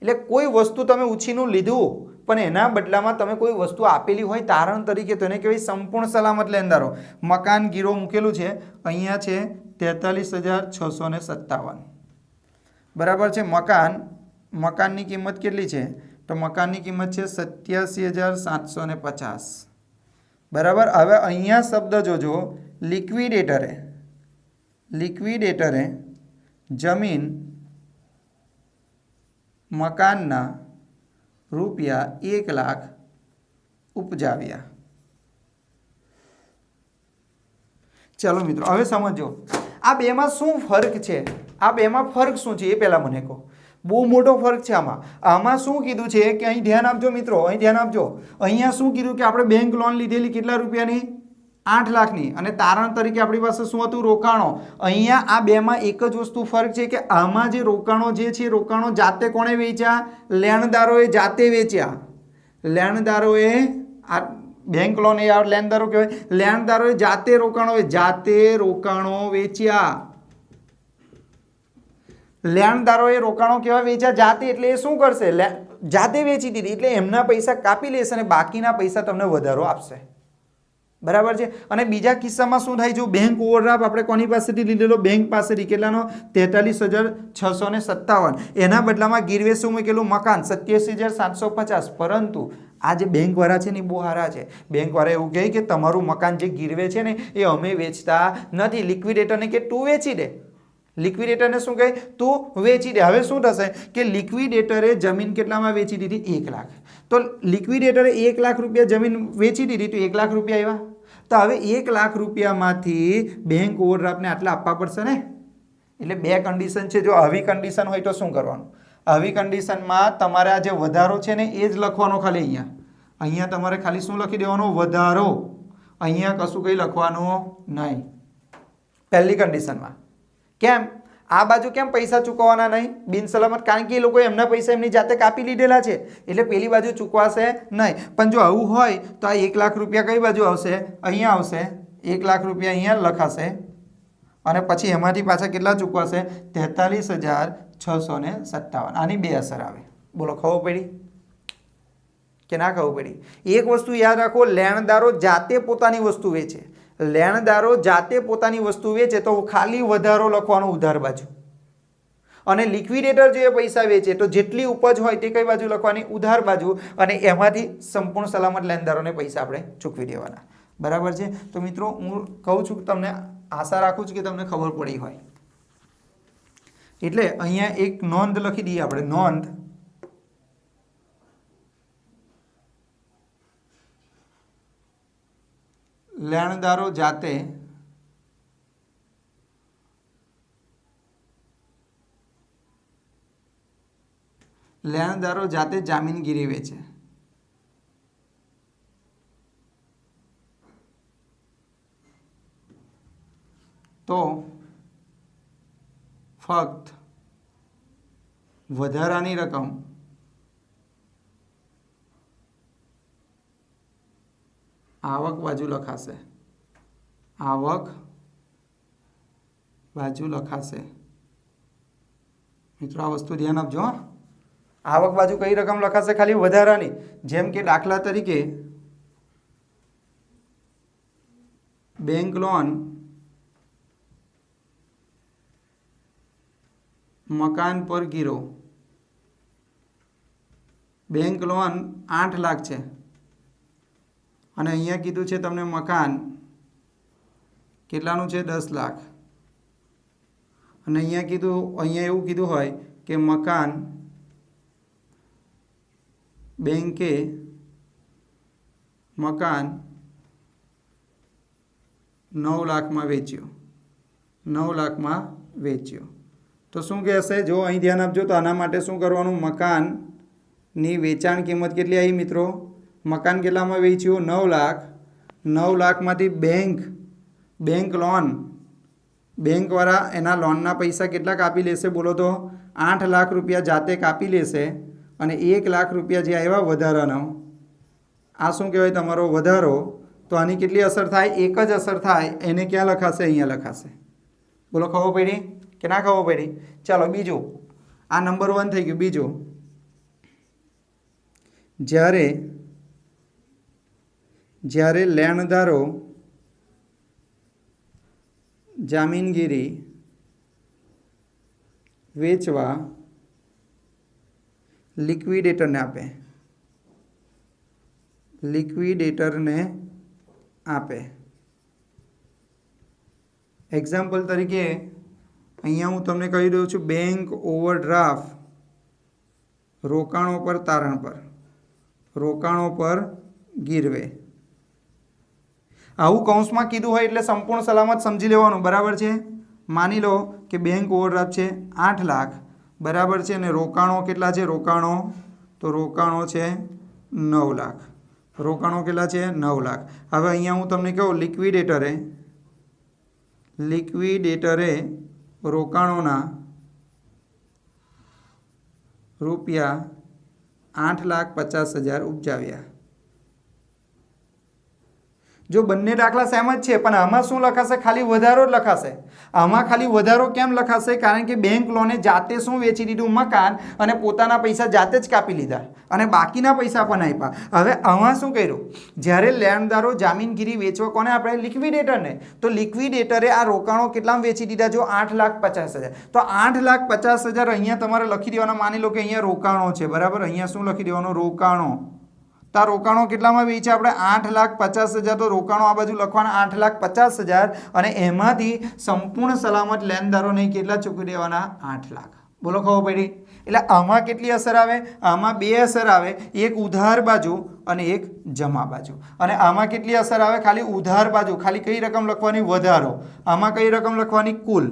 એટલે કોઈ વસ્તુ તમે ઉછીનું લીધું પણ એના બદલામાં તમે કોઈ વસ્તુ આપેલી હોય તારણ તરીકે, તો એને કહેવાય સંપૂર્ણ સલામત લેણદારો। મકાન ગીરો મૂકેલું છે, અહીંયા છે 43,657, બરાબર છે। મકાનની કિંમત કેટલી છે? તો મકાનની કિંમત છે 87,750, બરાબર। હવે અહીંયા શબ્દ જોજો, લિક્વિડેટરે જમીન મકાનના રૂપિયા 1 લાખ ઉપજાવ્યા। ચલો મિત્રો હવે સમજો આ બેમાં શું ફરક છે? આ બેમાં ફરક શું છે એ પહેલા મને કહો। બહુ મોટો ફરક છે આમાં શું કીધું છે કે અહીં ધ્યાન આપજો મિત્રો, અહીં ધ્યાન આપજો। અહીંયા શું કીધું કે આપણે બેંક લોન લીધેલી કેટલા રૂપિયાની? 8 લાખની, અને તારણ તરીકે આપણી પાસે શું હતું? રોકાણો। અહીંયા આ બેમાં એક જ વસ્તુ ફરક છે કે આમાં જે રોકાણો છે, રોકાણો જાતે કોણે વેચ્યા? લેણદારોએ જાતે વેચ્યા। લેણદારોએ આ બેંક લોન એ લેણદારો કહેવાય, લેણદારોએ જાતે રોકાણો વેચ્યા। લેણદારોએ રોકાણો કેવા વેચ્યા? જાતે। એટલે એ શું કરશે? જાતે વેચી દીધી, એટલે એમના પૈસા કાપી લેશે અને બાકીના પૈસા તમને વધારો આપશે, બરાબર છે। અને બીજા કિસ્સામાં શું થાય? જો બેંક ઓવરડ્રાફ્ટ આપણે કોની પાસેથી લીધેલો? બેંક પાસેથી, કેટલાનો? 43,657, એના બદલામાં ગીરવે શું મૂકેલું? મકાન 87,750। પરંતુ આ જે બેંકવાળા છે ને એ બહુ સારા છે। બેંકવાળા એવું કહે કે તમારું મકાન જે ગીરવે છે ને એ અમે વેચતા નથી। લિક્વિડેટરને કે તું વેચી દે, લિક્વિડેટરને શું કહે? તું વેચી દે। હવે શું થશે કે લિક્વિડેટરે જમીન કેટલામાં વેચી દીધી? 1 લાખ। તો લિક્વિડેટરે 1 લાખ રૂપિયા જમીન વેચી દીધી, તો 1 લાખ રૂપિયા આવ્યા। તો હવે 1 લાખ રૂપિયામાંથી બેંક ઓવરડ્રાફ્ટને આટલા આપવા પડશે ને। એટલે બે કન્ડિશન છે। જો આવી કન્ડિશન હોય તો શું કરવાનું? આવી કન્ડિશનમાં તમારે આ જે વધારો છે ને એ જ લખવાનો, ખાલી અહીંયા તમારે ખાલી શું લખી દેવાનો? વધારો। અહીંયા કશું કંઈ લખવાનું નહીં પહેલી કન્ડિશનમાં। કેમ? આ બાજુ કેમ પૈસા ચૂકવવાના નહીં? બિનસલામત, કારણ કે એ લોકોએ એમના પૈસા એમની જાતે કાપી લીધેલા છે, એટલે પેલી બાજુ ચૂકવાશે નહીં। પણ જો આવું હોય તો આ 1 લાખ રૂપિયા કઈ બાજુ આવશે? અહીંયા આવશે। 1 લાખ રૂપિયા અહીંયા લખાશે અને પછી એમાંથી પાછા કેટલા ચૂકવાશે? 43,657। આની બે અસર આવે, બોલો ખબર પડી કે ના ખબર પડી? એક વસ્તુ યાદ રાખો, લેણદારો જાતે પોતાની વસ્તુ વેચે, લેણદારો જાતે પોતાની વસ્તુ વેચે તો ખાલી વધારો લખવાનો ઉધાર બાજુ, અને લિક્વિડેટર જે પૈસા વેચે તો જેટલી ઉપજ હોય તે કઈ બાજુ લખવાની? ઉધાર બાજુ, અને એમાંથી સંપૂર્ણ સલામત લેણદારોને પૈસા આપણે ચૂકવી દેવાના, બરાબર છે। તો મિત્રો હું કહું છું, તમને આશા રાખું છું કે તમને ખબર પડી હોય। એટલે અહીંયા એક નોંધ લખી દઈએ આપણે, નોંધ લેણદારો જાતે લેણદારો જાતે જામીનગીરી વેચે તો ફક્ત વધારાની રકમ આવક બાજુ લખાશે. આવક બાજુ લખાશે. મિત્રો આ વસ્તુ ધ્યાન આપજો. આવક બાજુ કઈ રકમ લખાશે? ખાલી વધારાની. જેમ કે દાખલા તરીકે બેંક લોન મકાન પર ગીરો. બેંક લોન 8 લાખ છે અને અહીંયા કીધું છે તમને મકાન કેટલાનું છે? 10 લાખ. અને અહીંયા એવું કીધું હોય કે મકાન બેંકે મકાન 9 લાખમાં વેચ્યું. 9 લાખમાં વેચ્યું તો શું કહેશે? જો અહીં ધ્યાન આપજો તો આના માટે શું કરવાનું? મકાનની વેચાણ કિંમત કેટલી આવી મિત્રો? મકાન કેટલામાં વેચ્યું? 9 લાખ. 9 લાખમાંથી બેંક લોન, બેંકવાળા એના લોનના પૈસા કેટલા કાપી લેશે બોલો તો? 8 લાખ રૂપિયા જાતે કાપી લેશે અને 1 લાખ રૂપિયા જે આવ્યા વધારાનો, આ શું કહેવાય? તમારો વધારો. તો આની કેટલી અસર થાય? એક જ અસર થાય. એને ક્યાં લખાશે? અહીંયા લખાશે. બોલો ખબર પડી કે ના ખબર પડી? ચાલો બીજું, આ નંબર 1 થઈ ગયું. બીજું, જ્યારે લેણદારો જામીનગીરી વેચવા લિક્વિડેટરને આપે. એક્ઝામ્પલ તરીકે અહીંયા હું તમને કહી દઉં છું, બેંક ઓવરડ્રાફ્ટ રોકાણો પર તારણ પર, રોકાણો પર ગીરવે. આવું કૌંસમાં કીધું હોય એટલે સંપૂર્ણ સલામત સમજી લેવાનું. બરાબર છે? માની લો કે બેંક ઓવરડ્રાફ્ટ છે 8 લાખ. બરાબર છે? અને રોકાણો કેટલા છે? રોકાણો છે 9 લાખ. રોકાણો કેટલા છે? 9 લાખ. હવે અહીંયા હું તમને કહું, લિક્વિડેટરે રોકાણોના રૂપિયા 8,50,000 ઉપજાવ્યા. જો બંને દાખલા સેમ જ છે પણ આમાં શું લખાશે? ખાલી વધારો જ લખાશે. આમાં ખાલી વધારો કેમ લખાશે? કારણ કે બેંક લોને જાતે શું વેચી દીધું? મકાન, અને પોતાના પૈસા જાતે જ કાપી લીધા અને બાકીના પૈસા પણ આપ્યા. હવે આમાં શું કર્યું? જ્યારે લેણદારો જામીનગીરી વેચવા કોને આપણે? લિક્વિડેટરને. તો લિક્વિડેટરે આ રોકાણો કેટલામાં વેચી દીધા? જો 8,50,000. તો 8,50,000 અહીંયા તમારે લખી દેવાના. માની લો કે અહીંયા રોકાણો છે. બરાબર? અહીંયા શું લખી દેવાનું? રોકાણો. તો આ રોકાણો કેટલામાં વેચ્યા આપણે? 8,50,000. તો રોકાણો આ બાજુ લખવાના 8,50,000 અને એમાંથી સંપૂર્ણ સલામત લેણદારોને કેટલા ચૂકવી દેવાના? 8 લાખ. બોલો ખબર પડી? એટલે આમાં કેટલી અસર આવે? આમાં 2 અસર આવે, એક ઉધાર બાજુ અને એક જમા બાજુ. અને આમાં કેટલી અસર આવે? ખાલી ઉધાર બાજુ. ખાલી કઈ રકમ લખવાની? વધારો. આમાં કઈ રકમ લખવાની? કુલ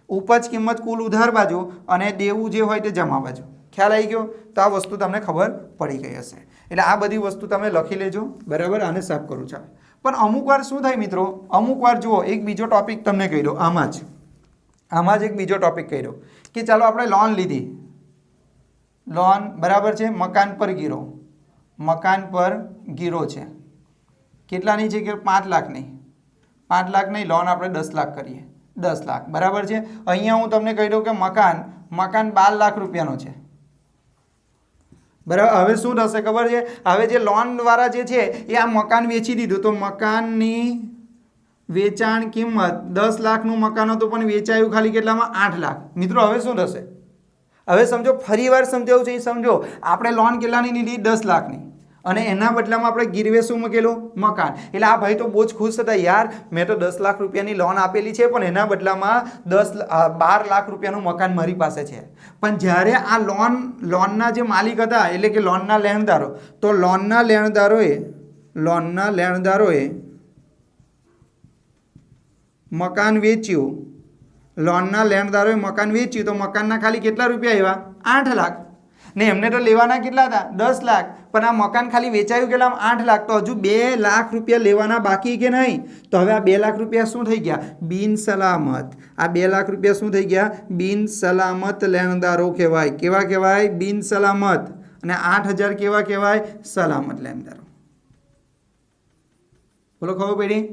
ઉપજ કિંમત, કુલ ઉધાર બાજુ, અને દેવું જે હોય તે જમા બાજુ. ખ્યાલ આવી ગયો? તો આ વસ્તુ તમને ખબર પડી ગઈ હશે. એટલે આ બધી વસ્તુ તમે લખી લેજો. બરાબર? આને સાફ કરું છું. પણ અમુક વાર શું થાય મિત્રો? અમુક વાર જુઓ, એક બીજો ટોપિક તમને કહી દો. આમાં જ એક બીજો ટોપિક કહી દો કે ચાલો આપણે લોન લીધી. લોન બરાબર છે? મકાન પર ગીરો. મકાન પર ગીરો છે. કેટલાની છે? કે 5 લાખની. 5 લાખ નહીં, લોન આપણે 10 લાખ કરીએ. 10 લાખ. બરાબર છે? અહીંયા હું તમને કહી દઉં કે મકાન 12 લાખ રૂપિયાનો છે. બરાબર? હવે શું થશે ખબર છે? હવે જે લોનવાળા જે છે એ આ મકાન વેચી દીધું. તો મકાનની વેચાણ કિંમત 10 લાખનું મકાન હતું પણ વેચાયું ખાલી કેટલામાં? 8 લાખ. મિત્રો હવે શું થશે? હવે સમજો, ફરી વાર સમજાવું છે એ સમજો. આપણે લોન કેટલાની લીધી? 10 લાખની. અને એના બદલામાં આપણે ગીરવે શું મૂકેલું? મકાન. એટલે આ ભાઈ તો બહુ જ ખુશ હતા, યાર મેં તો 10 લાખ રૂપિયાની લોન આપેલી છે પણ એના બદલામાં 12 લાખ રૂપિયાનું મકાન મારી પાસે છે. પણ જ્યારે આ લોનના જે માલિક હતા એટલે કે લોનના લેણદારો, તો લોનના લેણદારોએ મકાન વેચ્યું. લોનના લેણદારોએ મકાન વેચ્યું તો મકાનના ખાલી કેટલા રૂપિયા આવ્યા? 8 લાખ. ને એમને તો લેવાના કેટલા હતા 10 લાખ, પણ આ મકાન ખાલી વેચાયું કેટલા 8 લાખ, તો હજુ 2 લાખ રૂપિયા લેવાના બાકી કે નહીં? તો હવે આ 2 લાખ રૂપિયા શું થઈ ગયા? બિન સલામત. આ 2 લાખ રૂપિયા શું થઈ ગયા? બિન સલામત લેણદારો કહેવાય. કેવા કહેવાય? બિન સલામત. અને 8000 કેવા કહેવાય? સલામત લેણદારો. બોલો, ખબર પડી?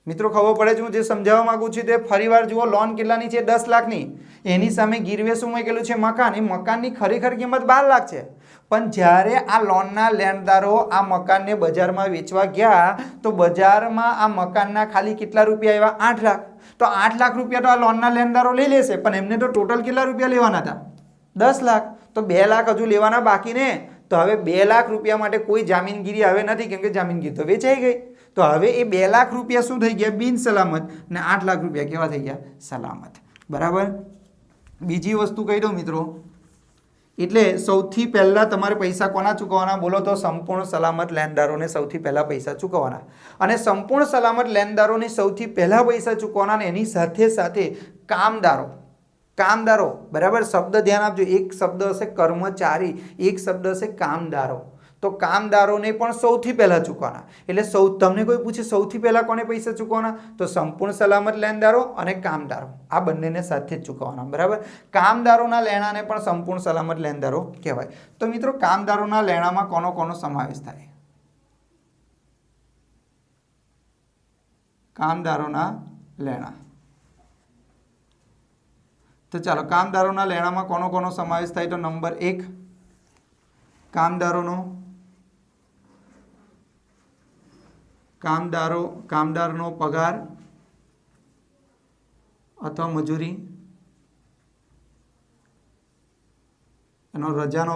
મિત્રો ખબર પડે છે હું જે સમજાવવા માંગુ છું તે ફરીવાર જુઓ. લોન કેટલાની છે? 10 લાખની. એની સામે ગીરવે શું મૂકેલું છે? મકાન. એ મકાનની ખરેખર કિંમત 12 લાખ છે, પણ જ્યારે આ લોનના લેણદારો આ મકાનને બજારમાં વેચવા ગયા તો બજારમાં આ મકાનના ખાલી કેટલા રૂપિયા આવ્યા? 8 લાખ. તો 8 લાખ રૂપિયા તો આ લોનના લેણદારો લઈ લેશે, પણ એમને તો ટોટલ કેટલા રૂપિયા લેવાના હતા? 10 લાખ. તો 2 લાખ હજુ લેવાના બાકી ને. તો હવે 2 લાખ રૂપિયા માટે કોઈ જામીનગીરી હવે નથી, કેમ કે જામીનગીરી તો વેચાઈ ગઈ. તો હવે એ 2 લાખ રૂપિયા શું થઈ ગયા? બિન સલામત. ને 8 લાખ રૂપિયા કેવા થઈ ગયા? સલામત. બરાબર. બીજી વસ્તુ કહી દઉં મિત્રો, એટલે સૌથી પહેલાં તમારે પૈસા કોના ચૂકવવાના? બોલો તો સંપૂર્ણ સલામત લેણદારોને સૌથી પહેલાં પૈસા ચૂકવવાના. અને સંપૂર્ણ સલામત લેણદારોને સૌથી પહેલાં પૈસા ચૂકવવાના. એની સાથે સાથે કામદારો, બરાબર, શબ્દ ધ્યાન આપજો. એક શબ્દ હશે કર્મચારી, એક શબ્દ હશે કામદારો. તો કામદારોને પણ સૌથી પહેલાં ચૂકવવાના. એટલે તમને કોઈ પૂછે સૌથી પહેલાં કોને પૈસા ચૂકવવાના? તો સંપૂર્ણ સલામત લેણદારો અને કામદારો, આ બંનેને સાથે જ ચૂકવવાના. બરાબર. કામદારોના લેણાને પણ સંપૂર્ણ સલામત લેણદારો કહેવાય. તો મિત્રો કામદારોના લેણામાં કોનો સમાવેશ થાય? કામદારોના લેણા. તો ચાલો, કામદારોના લેણામાં કોનો સમાવેશ થાય? તો નંબર 1 કામદારનો પગાર અથવા મજૂરી, એનો રજાનો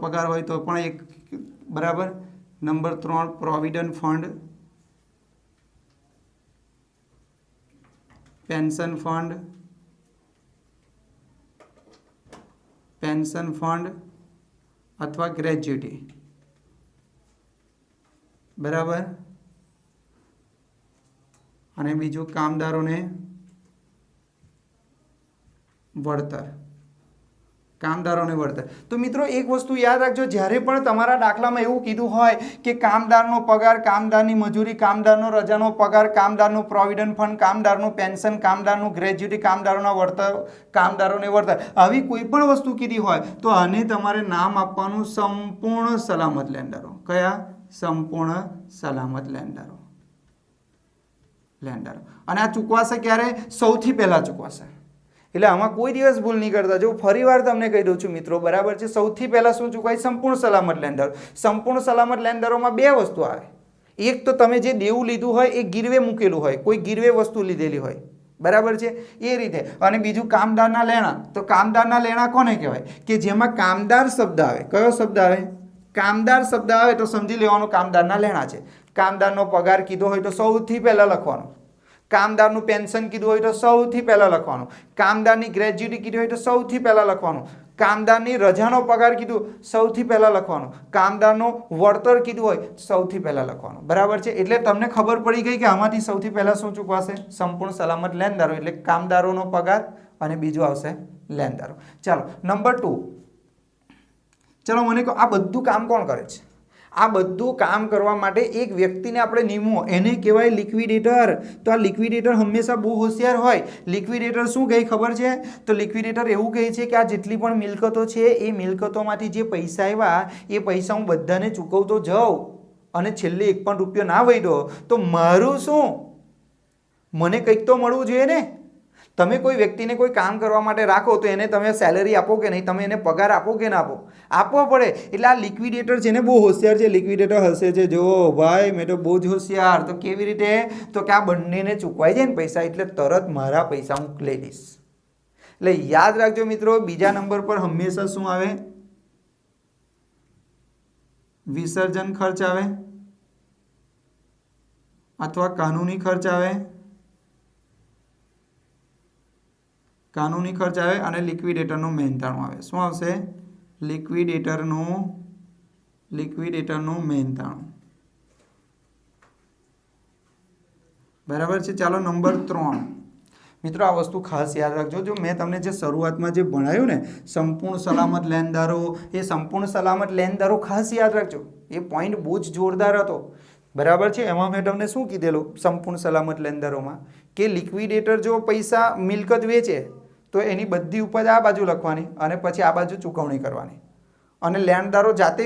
પગાર હોય તો પણ એક. બરાબર. Number 3 provident fund, pension fund અથવા ગ્રેચ્યુટી. બરાબર. અને બીજું કામદારોને વળતર. તો મિત્રો એક વસ્તુ યાદ રાખજો, જ્યારે પણ તમારા દાખલામાં એવું કીધું હોય કે કામદારનો પગાર, કામદારની મજૂરી, કામદારનો રજાનો પગાર, કામદારનું પ્રોવિડન્ટ ફંડ, કામદારનું પેન્શન, કામદારનું ગ્રેચ્યુટી, કામદારોના વળતર, કામદારોને વળતર, આવી કોઈ પણ વસ્તુ કીધી હોય તો આને તમારે નામ આપવાનું સંપૂર્ણ સલામત લેણદારો. કયા? સંપૂર્ણ સલામત લેણદારો. અને આ ચૂકવાશે ક્યારે? સૌથી પહેલા ચૂકવાશે. એટલે આમાં કોઈ દિવસ ભૂલ નહીં કરતા. જો ફરીવાર તમને કહી દઉં છું મિત્રો, બરાબર છે, સૌથી પહેલાં શું ચૂકવાય? સંપૂર્ણ સલામત લેણદારો. સંપૂર્ણ સલામત લેણદારોમાં 2 વસ્તુ આવે. એક તો તમે જે દેવું લીધું હોય એ ગીરવે મૂકેલું હોય, કોઈ ગીરવે વસ્તુ લીધેલી હોય. બરાબર છે, એ રીતે. અને બીજું કામદારના લેણા. તો કામદારના લેણા કોને કહેવાય? કે જેમાં કામદાર શબ્દ આવે. કયો શબ્દ આવે? કામદાર શબ્દ આવે તો સમજી લેવાનું કામદારના લેણા છે. કામદારનો પગાર કીધો હોય તો સૌથી પહેલાં લખવાનું. કામદારનું પેન્શન કીધું હોય તો સૌથી પહેલાં લખવાનું. કામદારની ગ્રેચ્યુટી કીધી હોય તો સૌથી પહેલાં લખવાનું. કામદારની રજાનો પગાર કીધું સૌથી પહેલાં લખવાનું. કામદારનો વળતર કીધું હોય સૌથી પહેલાં લખવાનું. બરાબર છે. એટલે તમને ખબર પડી ગઈ કે આમાંથી સૌથી પહેલાં શું ચૂકવાશે? સંપૂર્ણ સલામત લેણદારો, એટલે કામદારોનો પગાર, અને બીજું આવશે લેણદારો. ચાલો, નંબર 2. ચલો મને કહો, આ બધું કામ કોણ કરે છે? આ બધું કામ કરવા માટે એક વ્યક્તિને આપણે નિમવો, એને કહેવાય લિક્વિડેટર. તો આ લિક્વિડેટર હંમેશા બહુ હોશિયાર હોય. લિક્વિડેટર શું કહે ખબર છે? તો લિક્વિડેટર એવું કહે છે કે આ જેટલી પણ મિલકતો છે એ મિલકતોમાંથી જે પૈસા આવ્યા એ પૈસા હું બધાને ચૂકવતો જાઉં, અને છેલ્લે 1 પણ રૂપિયો ના વધ્યો તો મારું શું? મને કંઈક તો મળવું જોઈએ ને. તમે કોઈ વ્યક્તિને કોઈ કામ કરવા માટે રાખો તો એને તમે સેલરી આપો કે નહીં? તમે એને પગાર આપો કે ના આપો? આપવો પડે. એટલે આ લિક્વિડેટર છે ને બહુ હોશિયાર છે. લિક્વિડેટર હશે છે, જો ભાઈ મેં તો બહુ જ હોશિયાર. તો કેવી રીતે? તો કે આ બંનેને ચૂકવાઈ જાય ને પૈસા, એટલે તરત મારા પૈસા હું લઈ લઈશ. એટલે યાદ રાખજો મિત્રો, બીજા નંબર પર હંમેશા શું આવે? વિસર્જન ખર્ચ આવે અથવા કાનૂની ખર્ચ આવે. અને લિક્વિડેટરનું મહેનતાણું આવે. શું આવશે? લિક્વિડેટરનું મહેનતાણું. બરાબર છે. ચાલો, નંબર 3 મિત્રો આ વસ્તુ ખાસ યાદ રાખજો. જો મેં તમને જે શરૂઆતમાં જે ભણાવ્યું ને સંપૂર્ણ સલામત લેણદારો, એ સંપૂર્ણ સલામત લેણદારો ખાસ યાદ રાખજો. એ પોઈન્ટ બહુ જ જોરદાર હતો, બરાબર છે. એમાં મેં તમને શું કીધેલું સંપૂર્ણ સલામત લેણદારોમાં, કે લિક્વિડેટર જો પૈસા મિલકત વેચે તો એની બધી ઉપજ આ બાજુ લખવાની અને પછી આ બાજુ ચૂકવણી કરવાની, અને લેણદારો જાતે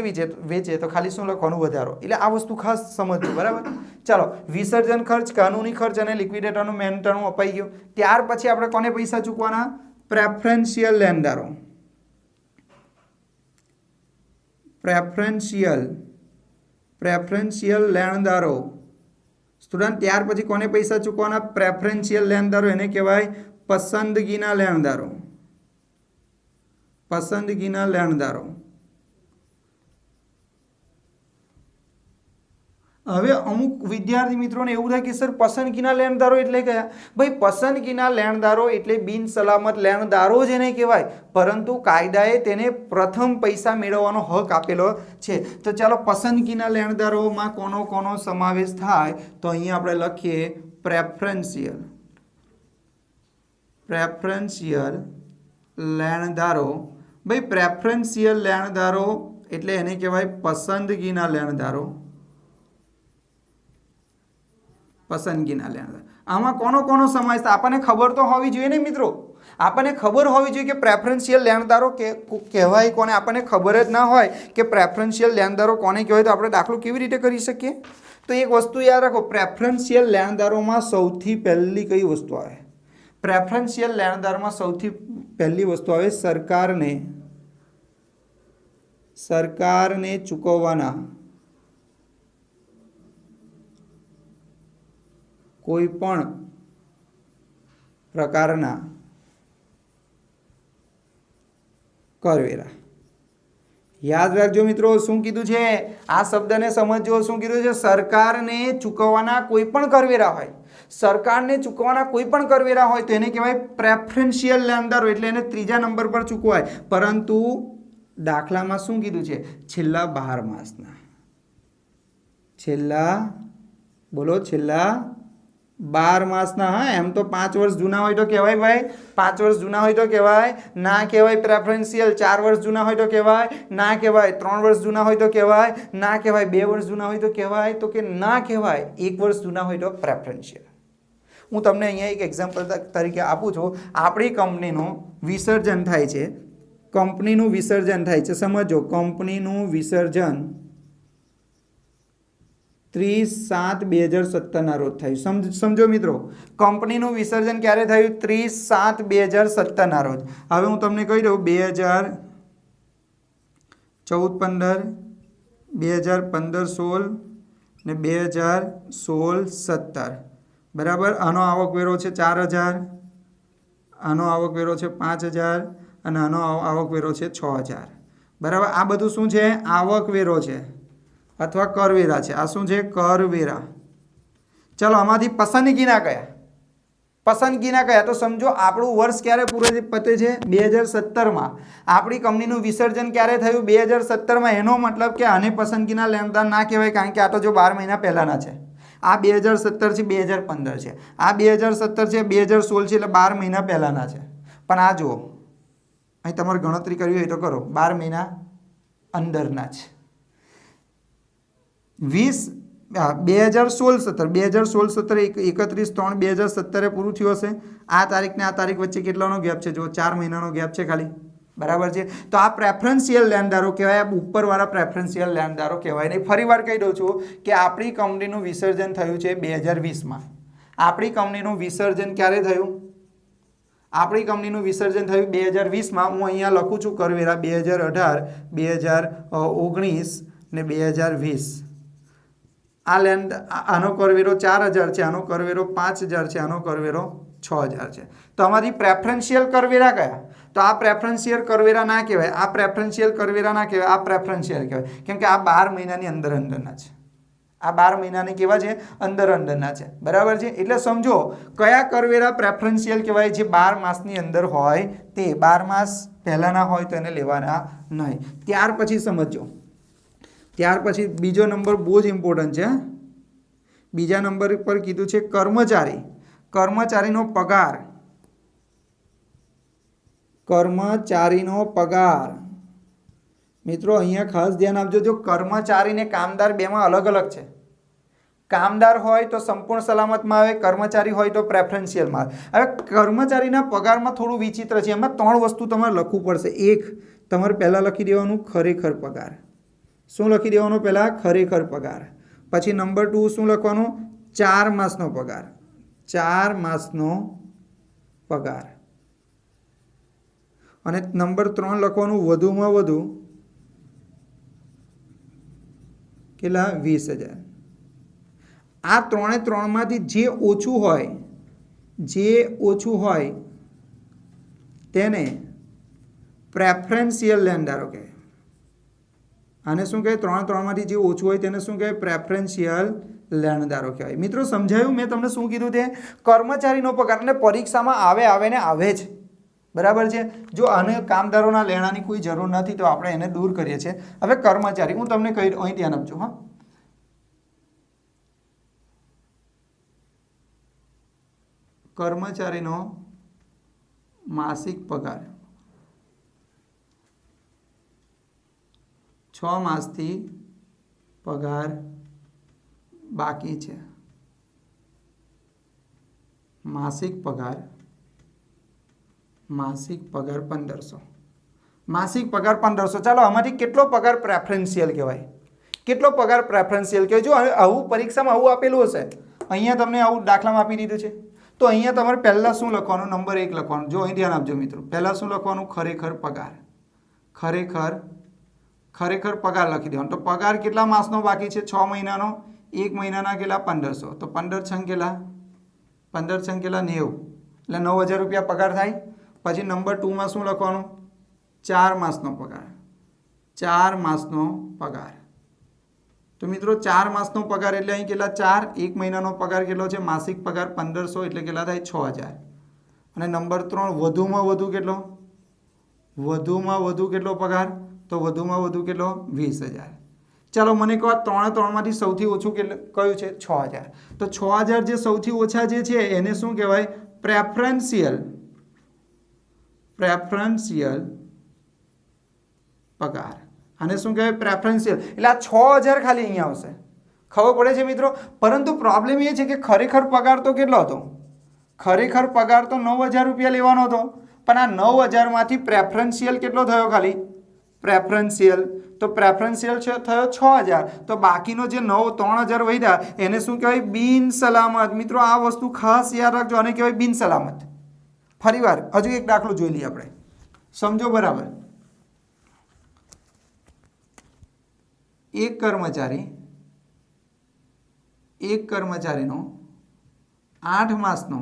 વેચે તો ખાલી શું લખવાનું? વધારો. એટલે આ વસ્તુ ખાસ સમજજો, બરાબર. ચાલો, વિસર્જન ખર્ચ, કાનૂની ખર્ચ અને લિક્વિડેટરનું મેન્ટેનનું અપાઈ ગયું. ત્યાર પછી આપણે કોને પૈસા ચૂકવાના? પ્રેફરન્શિયલ લેણદારો. પ્રેફરન્શિયલ લેણદારો સ્ટુડન્ટ. ત્યાર પછી કોને પૈસા ચૂકવાના? પ્રેફરન્શિયલ લેણદારો, એને કહેવાય પસંદગીના લેણદારો. પસંદગીના લેણદારો. હવે અમુક વિદ્યાર્થી મિત્રોને એવું થાય કે સર પસંદગીના લેણદારો એટલે કયા? ભાઈ પસંદગીના લેણદારો એટલે બિન સલામત લેણદારો જ એને કહેવાય, પરંતુ કાયદાએ તેને પ્રથમ પૈસા મેળવવાનો હક આપેલો છે. તો ચાલો, પસંદગીના લેણદારોમાં કોનો કોનો સમાવેશ થાય? તો અહીંયા આપણે લખીએ પ્રેફરન્શિયલ લેણદારો. ભાઈ પ્રેફરન્શિયલ લેણદારો એટલે એને કહેવાય પસંદગીના લેણદારો. પસંદગીના લેણદાર. આમાં કોનો કોનો સમાવેશ થાય આપણને ખબર તો હોવી જોઈએ ને મિત્રો. આપણને ખબર હોવી જોઈએ કે પ્રેફરન્શિયલ લેણદારો કહેવાય કોને. આપણને ખબર જ ના હોય કે પ્રેફરન્શિયલ લેણદારો કોને કહેવાય તો આપણે દાખલો કેવી રીતે કરી શકીએ? તો એક વસ્તુ યાદ રાખો, પ્રેફરન્શિયલ લેણદારોમાં સૌથી પહેલી કઈ વસ્તુ આવે? પ્રેફરન્શિયલ લેણદારોમાં સૌથી પહેલી વસ્તુ આવે સરકારને ચૂકવવાના કોઈ પણ પ્રકારના કરવેરા. યાદ રાખજો મિત્રો, શું કીધું છે? આ શબ્દને સમજજો. શું કીધું છે? સરકારને ચૂકવવાના કોઈ પણ કરવેરા હોય, સરકારને ચૂકવવાના કોઈ પણ કરવેરા હોય તો એને કહેવાય પ્રેફરન્શિયલ લેણદારો, એટલે એને ત્રીજા નંબર પર ચૂકવાય. પરંતુ દાખલામાં શું કીધું છે? છેલ્લા 12 માસના. છેલ્લા 12 માસના. હા, એમ તો 5 વર્ષ જૂના હોય તો કહેવાય ભાઈ, 5 વર્ષ જૂના હોય તો કહેવાય, ના કહેવાય પ્રેફરન્શિયલ. 4 વર્ષ જૂના હોય તો કહેવાય, ના કહેવાય. 3 વર્ષ જૂના હોય તો કહેવાય, ના કહેવાય. 2 વર્ષ જૂના હોય તો કહેવાય, તો કે ના કહેવાય. 1 વર્ષ જૂના હોય તો પ્રેફરન્શિયલ. હું તમને અહીંયા એક એક્ઝામ્પલ તરીકે આપું છું. આપણી કંપનીનું વિસર્જન થાય છે, કંપનીનું વિસર્જન થાય છે. સમજો, કંપનીનું વિસર્જન 30/7/2017 રોજ થયું. સમજો મિત્રો, કંપનીનું વિસર્જન ક્યારે થયું? 30/7/2017 રોજ. હવે હું તમને કહી દઉં 2014-15, 2015-16 ને 2016-17, બરાબર. આનો આવકવેરો છે 4000, આનો આવકવેરો છે 5000 અને આનો આવકવેરો છે 6000, બરાબર. આ બધું શું છે? આવકવેરો છે અથવા કરવેરા છે. આ શું છે? કરવેરા. ચાલો, આમાંથી પસંદગીના કયા? પસંદગીના કયા? તો સમજો, આપણું વર્ષ ક્યારે પૂરું પતે છે? 2017માં. આપણી કંપનીનું વિસર્જન ક્યારે થયું? 2017માં. એનો મતલબ કે આને પસંદગીના લેણદાર ના કહેવાય, કારણ કે આ તો જો 12 મહિના પહેલાના છે. આ 2017 છે, 2015 છે. આ 2017 છે, 2016 છે, એટલે 12 મહિના પહેલાના છે. પણ આ જુઓ, અહીં તમારે ગણતરી કરવી હોય તો કરો, 12 મહિના અંદરના છે. 2016-17 31/3/2017 પૂરું થયું હશે. આ તારીખ ને આ તારીખ વચ્ચે કેટલાનો ગેપ છે? જો 4 મહિનાનો ગેપ છે ખાલી, બરાબર છે. તો આ પ્રેફરન્શિયલ લેણદારો કહેવાય. આ ઉપરવાળા પ્રેફરન્શિયલ લેણદારો કહેવાય. નહીં, ફરી વાર કહી દઉં છું કે આપણી કંપનીનું વિસર્જન થયું છે 2020માં. આપણી કંપનીનું વિસર્જન ક્યારે થયું? આપણી કંપનીનું વિસર્જન થયું 2020માં. હું અહીંયા લખું છું કરવેરા 2018, 2019 ને 2020. આનો કરવેરો 4000 છે, આનો કરવેરો 5000 છે, આનો કરવેરો 6000 છે. તો આમાંથી પ્રેફરન્શિયલ કરવેરા કયા? તો આ પ્રેફરન્શિયલ કરવેરા ના કહેવાય, આ પ્રેફરન્શિયલ કરવેરા ના કહેવાય, આ પ્રેફરન્શિયલ કહેવાય. કેમ કે આ 12 મહિનાની અંદરના છે. આ 12 મહિનાની કેવા છે? અંદરના છે, બરાબર છે. એટલે સમજો, કયા કરવેરા પ્રેફરન્શિયલ કહેવાય? જે 12 માસની અંદર હોય તે. 12 માસ પહેલાના હોય તો એને લેવાના નહીં. ત્યાર પછી સમજો, ત્યાર પછી બીજો નંબર બહુ જ ઇમ્પોર્ટન્ટ છે. બીજા નંબર પર કીધું છે કર્મચારી. કર્મચારીનો પગાર કર્મચારીનો પગાર। મિત્રો અહીંયા ખાસ ધ્યાન આપજો, જો કર્મચારી ને કામદાર બેમાં અલગ અલગ છે। કામદાર હોય તો સંપૂર્ણ સલામતમાં આવે, કર્મચારી હોય તો પ્રેફરન્શિયલમાં આવે। હવે કર્મચારીના પગારમાં થોડું વિચિત્ર છે, એમાં 3 વસ્તુ તમારે લખવું પડશે। એક, તમારે પહેલાં લખી દેવાનું ખરેખર પગાર। શું લખી દેવાનું પહેલાં? ખરેખર પગાર। પછી નંબર 2 શું લખવાનું? 4 માસનો પગાર। 4 માસનો પગાર। અને નંબર 3 લખવાનું વધુમાં વધુ કેટલા? 20,000। આ 3 માંથી જે ઓછું હોય તેને પ્રેફરન્શિયલ લેણદારો કહે। આને શું કહે? 3 માંથી જે ઓછું હોય તેને શું કહે? પ્રેફરન્શિયલ લેણદારો કહેવાય। મિત્રો સમજાયું મેં તમને શું કીધું? તે કર્મચારીનો પગાર અને પરીક્ષામાં આવે ને આવે જ, બરાબર છે। જો આને કામદારોના લેણાની કોઈ જરૂર નથી તો આપણે એને દૂર કરીએ છીએ। હવે કર્મચારી હું તમને કહી, અહીં ધ્યાન આપજો હા। કર્મચારીનો માસિક પગાર 6 માસથી પગાર બાકી છે। માસિક પગાર 1500। માસિક પગાર 1500। ચાલો આમાંથી કેટલો પગાર પ્રેફરન્શિયલ કહેવાય? કેટલો પગાર પ્રેફરન્શિયલ કહેવાય? જો આવું પરીક્ષામાં આવું આપેલું હશે, અહીંયા તમને આવું દાખલામાં આપી દીધું છે, તો અહીંયા તમારે પહેલાં શું લખવાનું? નંબર 1 લખવાનું। જો અહીં ધ્યાન આપજો મિત્રો, પહેલાં શું લખવાનું? ખરેખર પગાર। ખરેખર પગાર લખી દેવાનો। તો પગાર કેટલા માસનો બાકી છે? 6 મહિનાનો। 1 મહિનાના કેટલા? 1500। તો 15 છંગ કેટલા? 90, એટલે 9,000 રૂપિયા પગાર થાય। પછી નંબર 2માં શું લખવાનું? 4 માસનો પગાર। 4 માસનો પગાર। તો મિત્રો 4 માસનો પગાર એટલે અહીં કેટલા? 4। 1 મહિનાનો પગાર કેટલો છે? માસિક પગાર 1500 એટલે કેટલા થાય? 6,000। અને નંબર 3 વધુમાં વધુ કેટલો? વધુમાં વધુ કેટલો પગાર? તો વધુમાં વધુ કેટલો? 20,000। ચાલો મને કહો 3 માંથી સૌથી ઓછું કયું છે? 6,000। તો 6,000 જે સૌથી ઓછા જે છે એને શું કહેવાય? પ્રેફરન્શિયલ પગાર। આને શું કહેવાય? પ્રેફરન્શિયલ। એટલે આ 6,000 ખાલી અહીંયા આવશે, ખબર પડે છે મિત્રો? પરંતુ પ્રોબ્લેમ એ છે કે ખરેખર પગાર તો કેટલો હતો? ખરેખર પગાર તો 9,000 રૂપિયા લેવાનો હતો, પણ આ 9,000 માંથી પ્રેફરન્શિયલ કેટલો થયો? ખાલી પ્રેફરન્શિયલ, તો પ્રેફરન્શિયલ થયો 6,000। તો બાકીનો જે 3,000 વધ્યા એને શું કહેવાય? બિન સલામત। મિત્રો આ વસ્તુ ખાસ યાદ રાખજો, આને કહેવાય બિન સલામત। ફરીવાર હજુ એક દાખલો જોઈ લઈએ આપણે, સમજો બરાબર। એક કર્મચારીનો 8 માસનો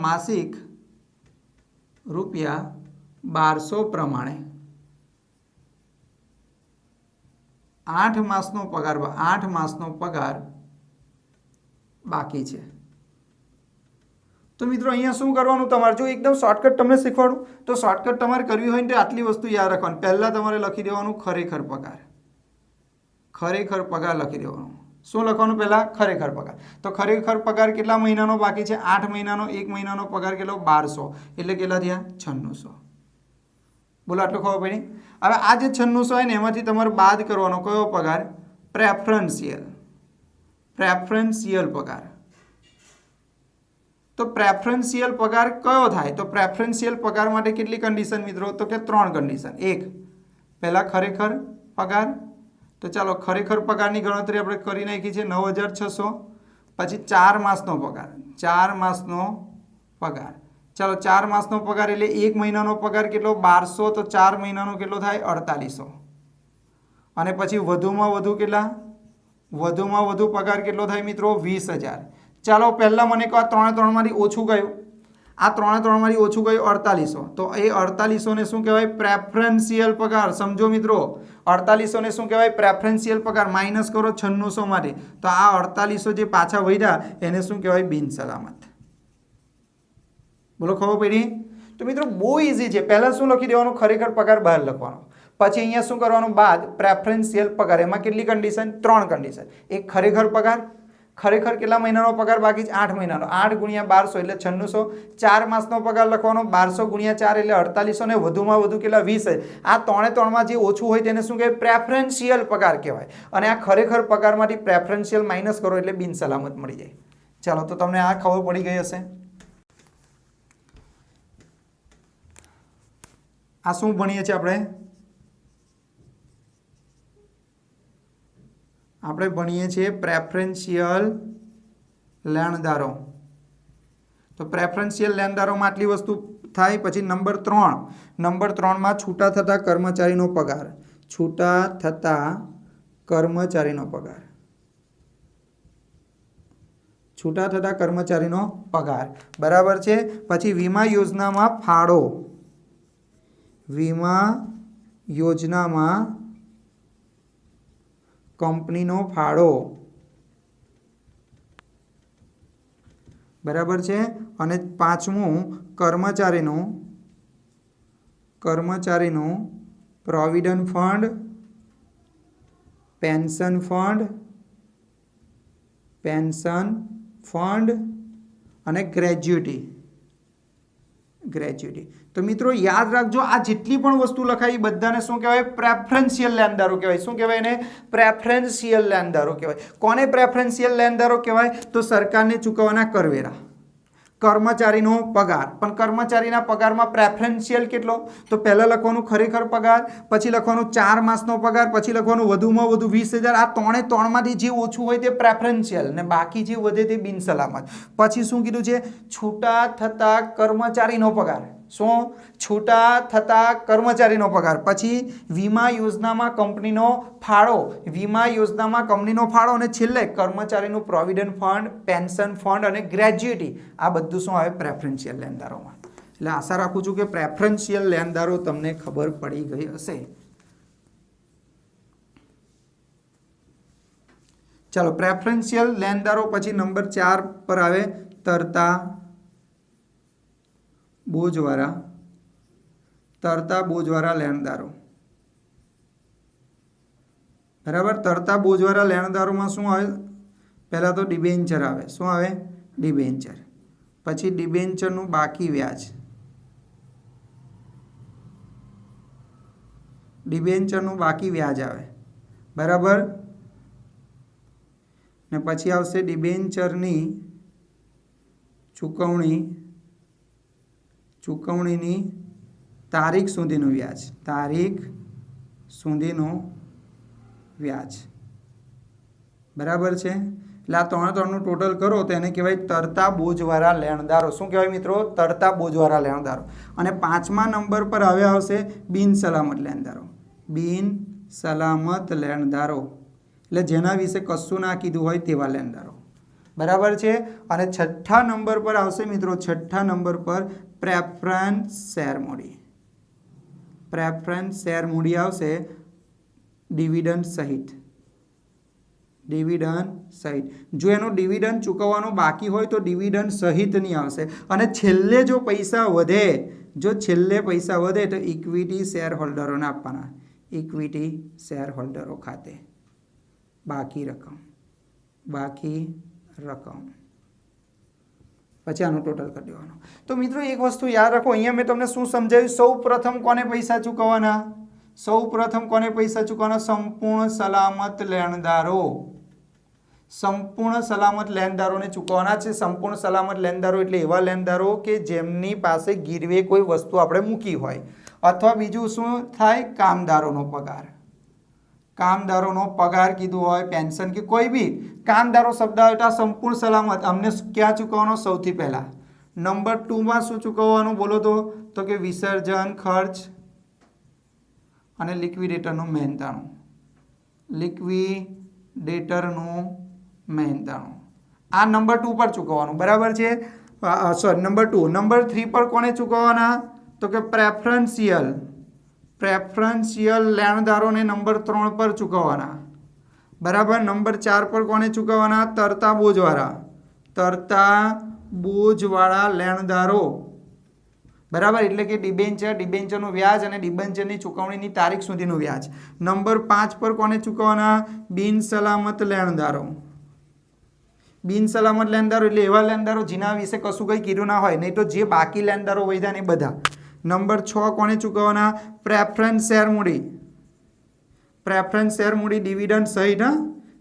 માસિક રૂપિયા 1200 પ્રમાણે 8 માસનો પગાર બાકી છે। તો મિત્રો અહીંયા શું કરવાનું તમારે? જો એકદમ શોર્ટકટ તમને શીખવાડું તો શોર્ટકટ તમારે કરવી હોય ને આટલી વસ્તુ યાદ રાખવાની। પહેલાં તમારે લખી દેવાનું ખરેખર પગાર લખી દેવાનું। શું લખવાનું? પહેલાં ખરેખર પગાર। તો ખરેખર પગાર કેટલા મહિનાનો બાકી છે? 8 મહિનાનો। 1 મહિનાનો પગાર કેટલો? 1200 એટલે કેટલા થયા? 9600। બોલો આટલું ખબર પડી? હવે આ જે 9600 હોય ને એમાંથી તમારે બાદ કરવાનો કયો પગાર? પ્રેફરન્શિયલ પગાર। તો પ્રેફરન્શિયલ પગાર કયો થાય? તો પ્રેફરન્શિયલ પગાર માટે કેટલી કન્ડિશન મિત્રો? તો કે 3 કન્ડિશન। એક, પહેલાં ખરેખર પગાર। તો ચાલો ખરેખર પગારની ગણતરી આપણે કરી નાખી છે 9,600। પછી 4 માસનો પગાર। 4 માસનો પગાર, ચાલો 4 માસનો પગાર એટલે 1 મહિનાનો પગાર કેટલો? 1200। તો 4 મહિનાનો કેટલો થાય? 4800। અને પછી વધુમાં વધુ કેટલા? વધુમાં વધુ પગાર કેટલો થાય મિત્રો? 20,000। ચાલો પહેલાં મને કહો 3 માંથી ઓછું ગયું, આ 3 માંથી ઓછું ગયું 4800। તો એ 4800 ને શું કહેવાય? પ્રેફરન્શિયલ પગાર। સમજો મિત્રો 4800 ને શું કહેવાય? પ્રેફરન્શિયલ પગાર। માઇનસ કરો 9600 માંથી, તો આ 4800 જે પાછા વધ્યા એને શું કહેવાય? બિન સલામત। બોલો ખબર પડી? તો મિત્રો બહુ ઇઝી છે। પહેલાં શું લખી દેવાનું? ખરેખર પગાર બહાર લખવાનો, પછી અહીંયા શું કરવાનું બાદ પ્રેફરન્શિયલ પગાર એમાં કેટલી કન્ડિશન 3 કન્ડિશન એક ખરેખર પગાર ખરેખર કેટલા મહિનાનો પગાર બાકી છે 8 મહિનાનો 8 ગુણ્યા 1200 એટલે 9600 4 માસનો પગાર લખવાનો 1200 ગુણ્યા 4 એટલે 4800 ને વધુમાં વધુ કેટલા 20 આ 3 માં જે ઓછું હોય તેને શું કહેવાય પ્રેફરન્શિયલ પગાર કહેવાય અને આ ખરેખર પગારમાંથી પ્રેફરન્શિયલ માઈનસ કરો એટલે બિન સલામત મળી જાય ચાલો તો તમને આ ખબર પડી ગઈ હશે આ શું ભણીએ છીએ આપણે ભણીએ છીએ પ્રેફરન્શિયલ લેણદારો તો પ્રેફરન્શિયલ લેણદારોમાં આટલી વસ્તુ થાય પછી નંબર 3 માં છૂટા થતા કર્મચારીનો પગાર છૂટા થતા કર્મચારીનો પગાર બરાબર છે પછી વીમા યોજનામાં કંપનીનો ફાળો બરાબર છે અને 5મું કર્મચારીનું પ્રોવિડન્ટ ફંડ પેન્શન ફંડ અને ગ્રેચ્યુટી તો મિત્રો યાદ રાખજો આ જેટલી પણ વસ્તુ લખાઈ બધાને શું કહેવાય પ્રેફરન્શિયલ લેણદારો કહેવાય શું કહેવાય એને પ્રેફરન્શિયલ લેણદારો કહેવાય કોને પ્રેફરન્શિયલ લેણદારો કહેવાય તો સરકારને ચૂકવવાના કરવેરા કર્મચારીનો પગાર પણ કર્મચારીના પગારમાં પ્રેફરન્શિયલ કેટલો તો પહેલા લખવાનું ખરેખર પગાર પછી લખવાનું 4 માસનો પગાર પછી લખવાનું વધુમાં વધુ 20000 આ 3 માંથી જે ઓછું હોય તે પ્રેફરન્શિયલ ને બાકી જે વધે તે બિન સલામત પછી શું કીધું છે છૂટા થતા કર્મચારીનો પગાર શું છૂટા થતા કર્મચારીનો પગાર પછી વીમા યોજનામાં કંપનીનો ફાળો અને છેલ્લે કર્મચારીનું પ્રોવિડન્ટ ફંડ પેન્શન ફંડ અને ગ્રેચ્યુટી આ બધું શું આવે પ્રેફરન્શિયલ લેણદારોમાં એટલે આશા રાખું છું કે પ્રેફરન્શિયલ લેણદારો તમને ખબર પડી ગઈ હશે ચાલો પ્રેફરન્શિયલ લેણદારો પછી નંબર 4 પર આવે તરતા બોજવાળા લેણદારો બરાબર તરતા બોજવાળા લેણદારોમાં શું આવે પહેલા તો ડિબેન્ચર આવે શું આવે ડિબેન્ચર પછી ડિબેન્ચરનું બાકી વ્યાજ આવે બરાબર ને પછી આવશે ડિબેન્ચરની ચૂકવણીની તારીખ સુધીનું વ્યાજ બરાબર છે એટલે આ 3નું ટોટલ કરો તો એને કહેવાય તરતા બોજવાળા લેણદારો શું કહેવાય મિત્રો તરતા બોજવાળા લેણદારો અને 5મા નંબર પર હવે આવશે બિન સલામત લેણદારો એટલે જેના વિશે કશું ના કીધું હોય તેવા લેણદારો બરાબર છે અને 6ઠા નંબર પર આવશે મિત્રો 6ઠા નંબર પર પ્રેફરન્સ શેર મૂડી આવશે ડિવિડન્ડ સહિત જો એનો ડિવિડન્ડ ચૂકવવાનું બાકી હોય તો ડિવિડન્ડ સહિતની આવશે અને છેલ્લે જો પૈસા વધે તો ઇક્વિટી શેર હોલ્ડરોને આપવાના ઇક્વિટી શેર હોલ્ડરો ખાતે બાકી રકમ પછી આનું ટોટલ કરી દેવાનું તો મિત્રો એક વસ્તુ યાદ રાખો અહીંયા મેં તમને શું સમજાવ્યું સૌ પ્રથમ કોને પૈસા ચૂકવવાના સંપૂર્ણ સલામત લેણદારોને ચૂકવવાના છે સંપૂર્ણ સલામત લેણદારો એટલે એવા લેણદારો કે જેમની પાસે ગીરવે કોઈ વસ્તુ આપણે મૂકી હોય અથવા બીજું શું થાય કામદારોનો પગાર કીધું હોય પેન્શન કે કોઈ બી કામદારો શબ્દ આવે તો આ સંપૂર્ણ સલામત અમને ક્યાં ચૂકવવાનો સૌથી પહેલા નંબર 2માં શું ચૂકવવાનું બોલો તો કે વિસર્જન ખર્ચ અને લિક્વિડેટરનું મહેનતાણું આ નંબર 2 પર ચૂકવવાનું બરાબર છે નંબર 2 નંબર 3 પર કોને ચૂકવવાના તો કે પ્રેફરન્શિયલ લેણદારોને નંબર 3 પર ચૂકવવાના બરાબર નંબર 4 પર કોને ચૂકવવાના તરતા બોજવાળા લેણદારો બરાબર, એટલે કે ડિબેન્ચર, ડિબેન્ચરનું વ્યાજ અને ડિબેન્ચરની ચૂકવણીની તારીખ સુધીનું વ્યાજ. નંબર 5 પર કોને ચૂકવવાના? બિન સલામત લેણદારો. બિન સલામત લેણદારો એટલે એવા લેણદારો જેના વિશે કશું કંઈ કીધું ના હોય, નહીં તો જે બાકી લેણદારો વધ્યા ને બધા. નંબર 6 કોને ચૂકવવાના? પ્રેફરન્સ શેર મૂડી. પ્રેફરન્સ શેર મૂડી ડિવિડન્ડ સહિત,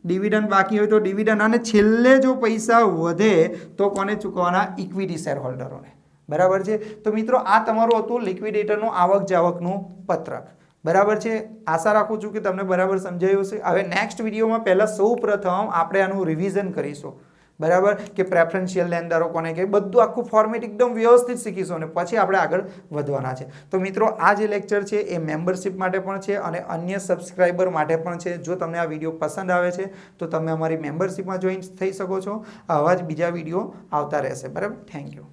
ડિવિડન્ડ બાકી હોય તો ડિવિડન્ડ, અને છેલ્લે જો પૈસા વધે તો કોને ચૂકવવાના? Equity share હોલ્ડરોને. બરાબર છે. તો મિત્રો આ તમારું હતું લિક્વિડેટરનું આવક જાવકનું પત્રક. બરાબર છે. આશા રાખું છું કે તમને બરાબર સમજાયું હશે. હવે નેક્સ્ટ વિડીયોમાં પહેલાં સૌ પ્રથમ આપણે આનું રિવિઝન કરીશું. બરાબર, કે પ્રેફરન્શિયલ લેણદારો કોને કે બધું આખું ફોર્મેટ એકદમ વ્યવસ્થિત શીખીશું અને પછી આપણે આગળ વધવાના છે. તો મિત્રો આ જે લેક્ચર છે એ મેમ્બરશિપ માટે પણ છે અને અન્ય સબસ્ક્રાઈબર માટે પણ છે. જો તમને આ વિડીયો પસંદ આવે છે તો તમે અમારી મેમ્બરશિપમાં જોઈન થઈ શકો છો. આવા જ બીજા વિડીયો આવતા રહેશે. બરાબર, થેન્ક યુ.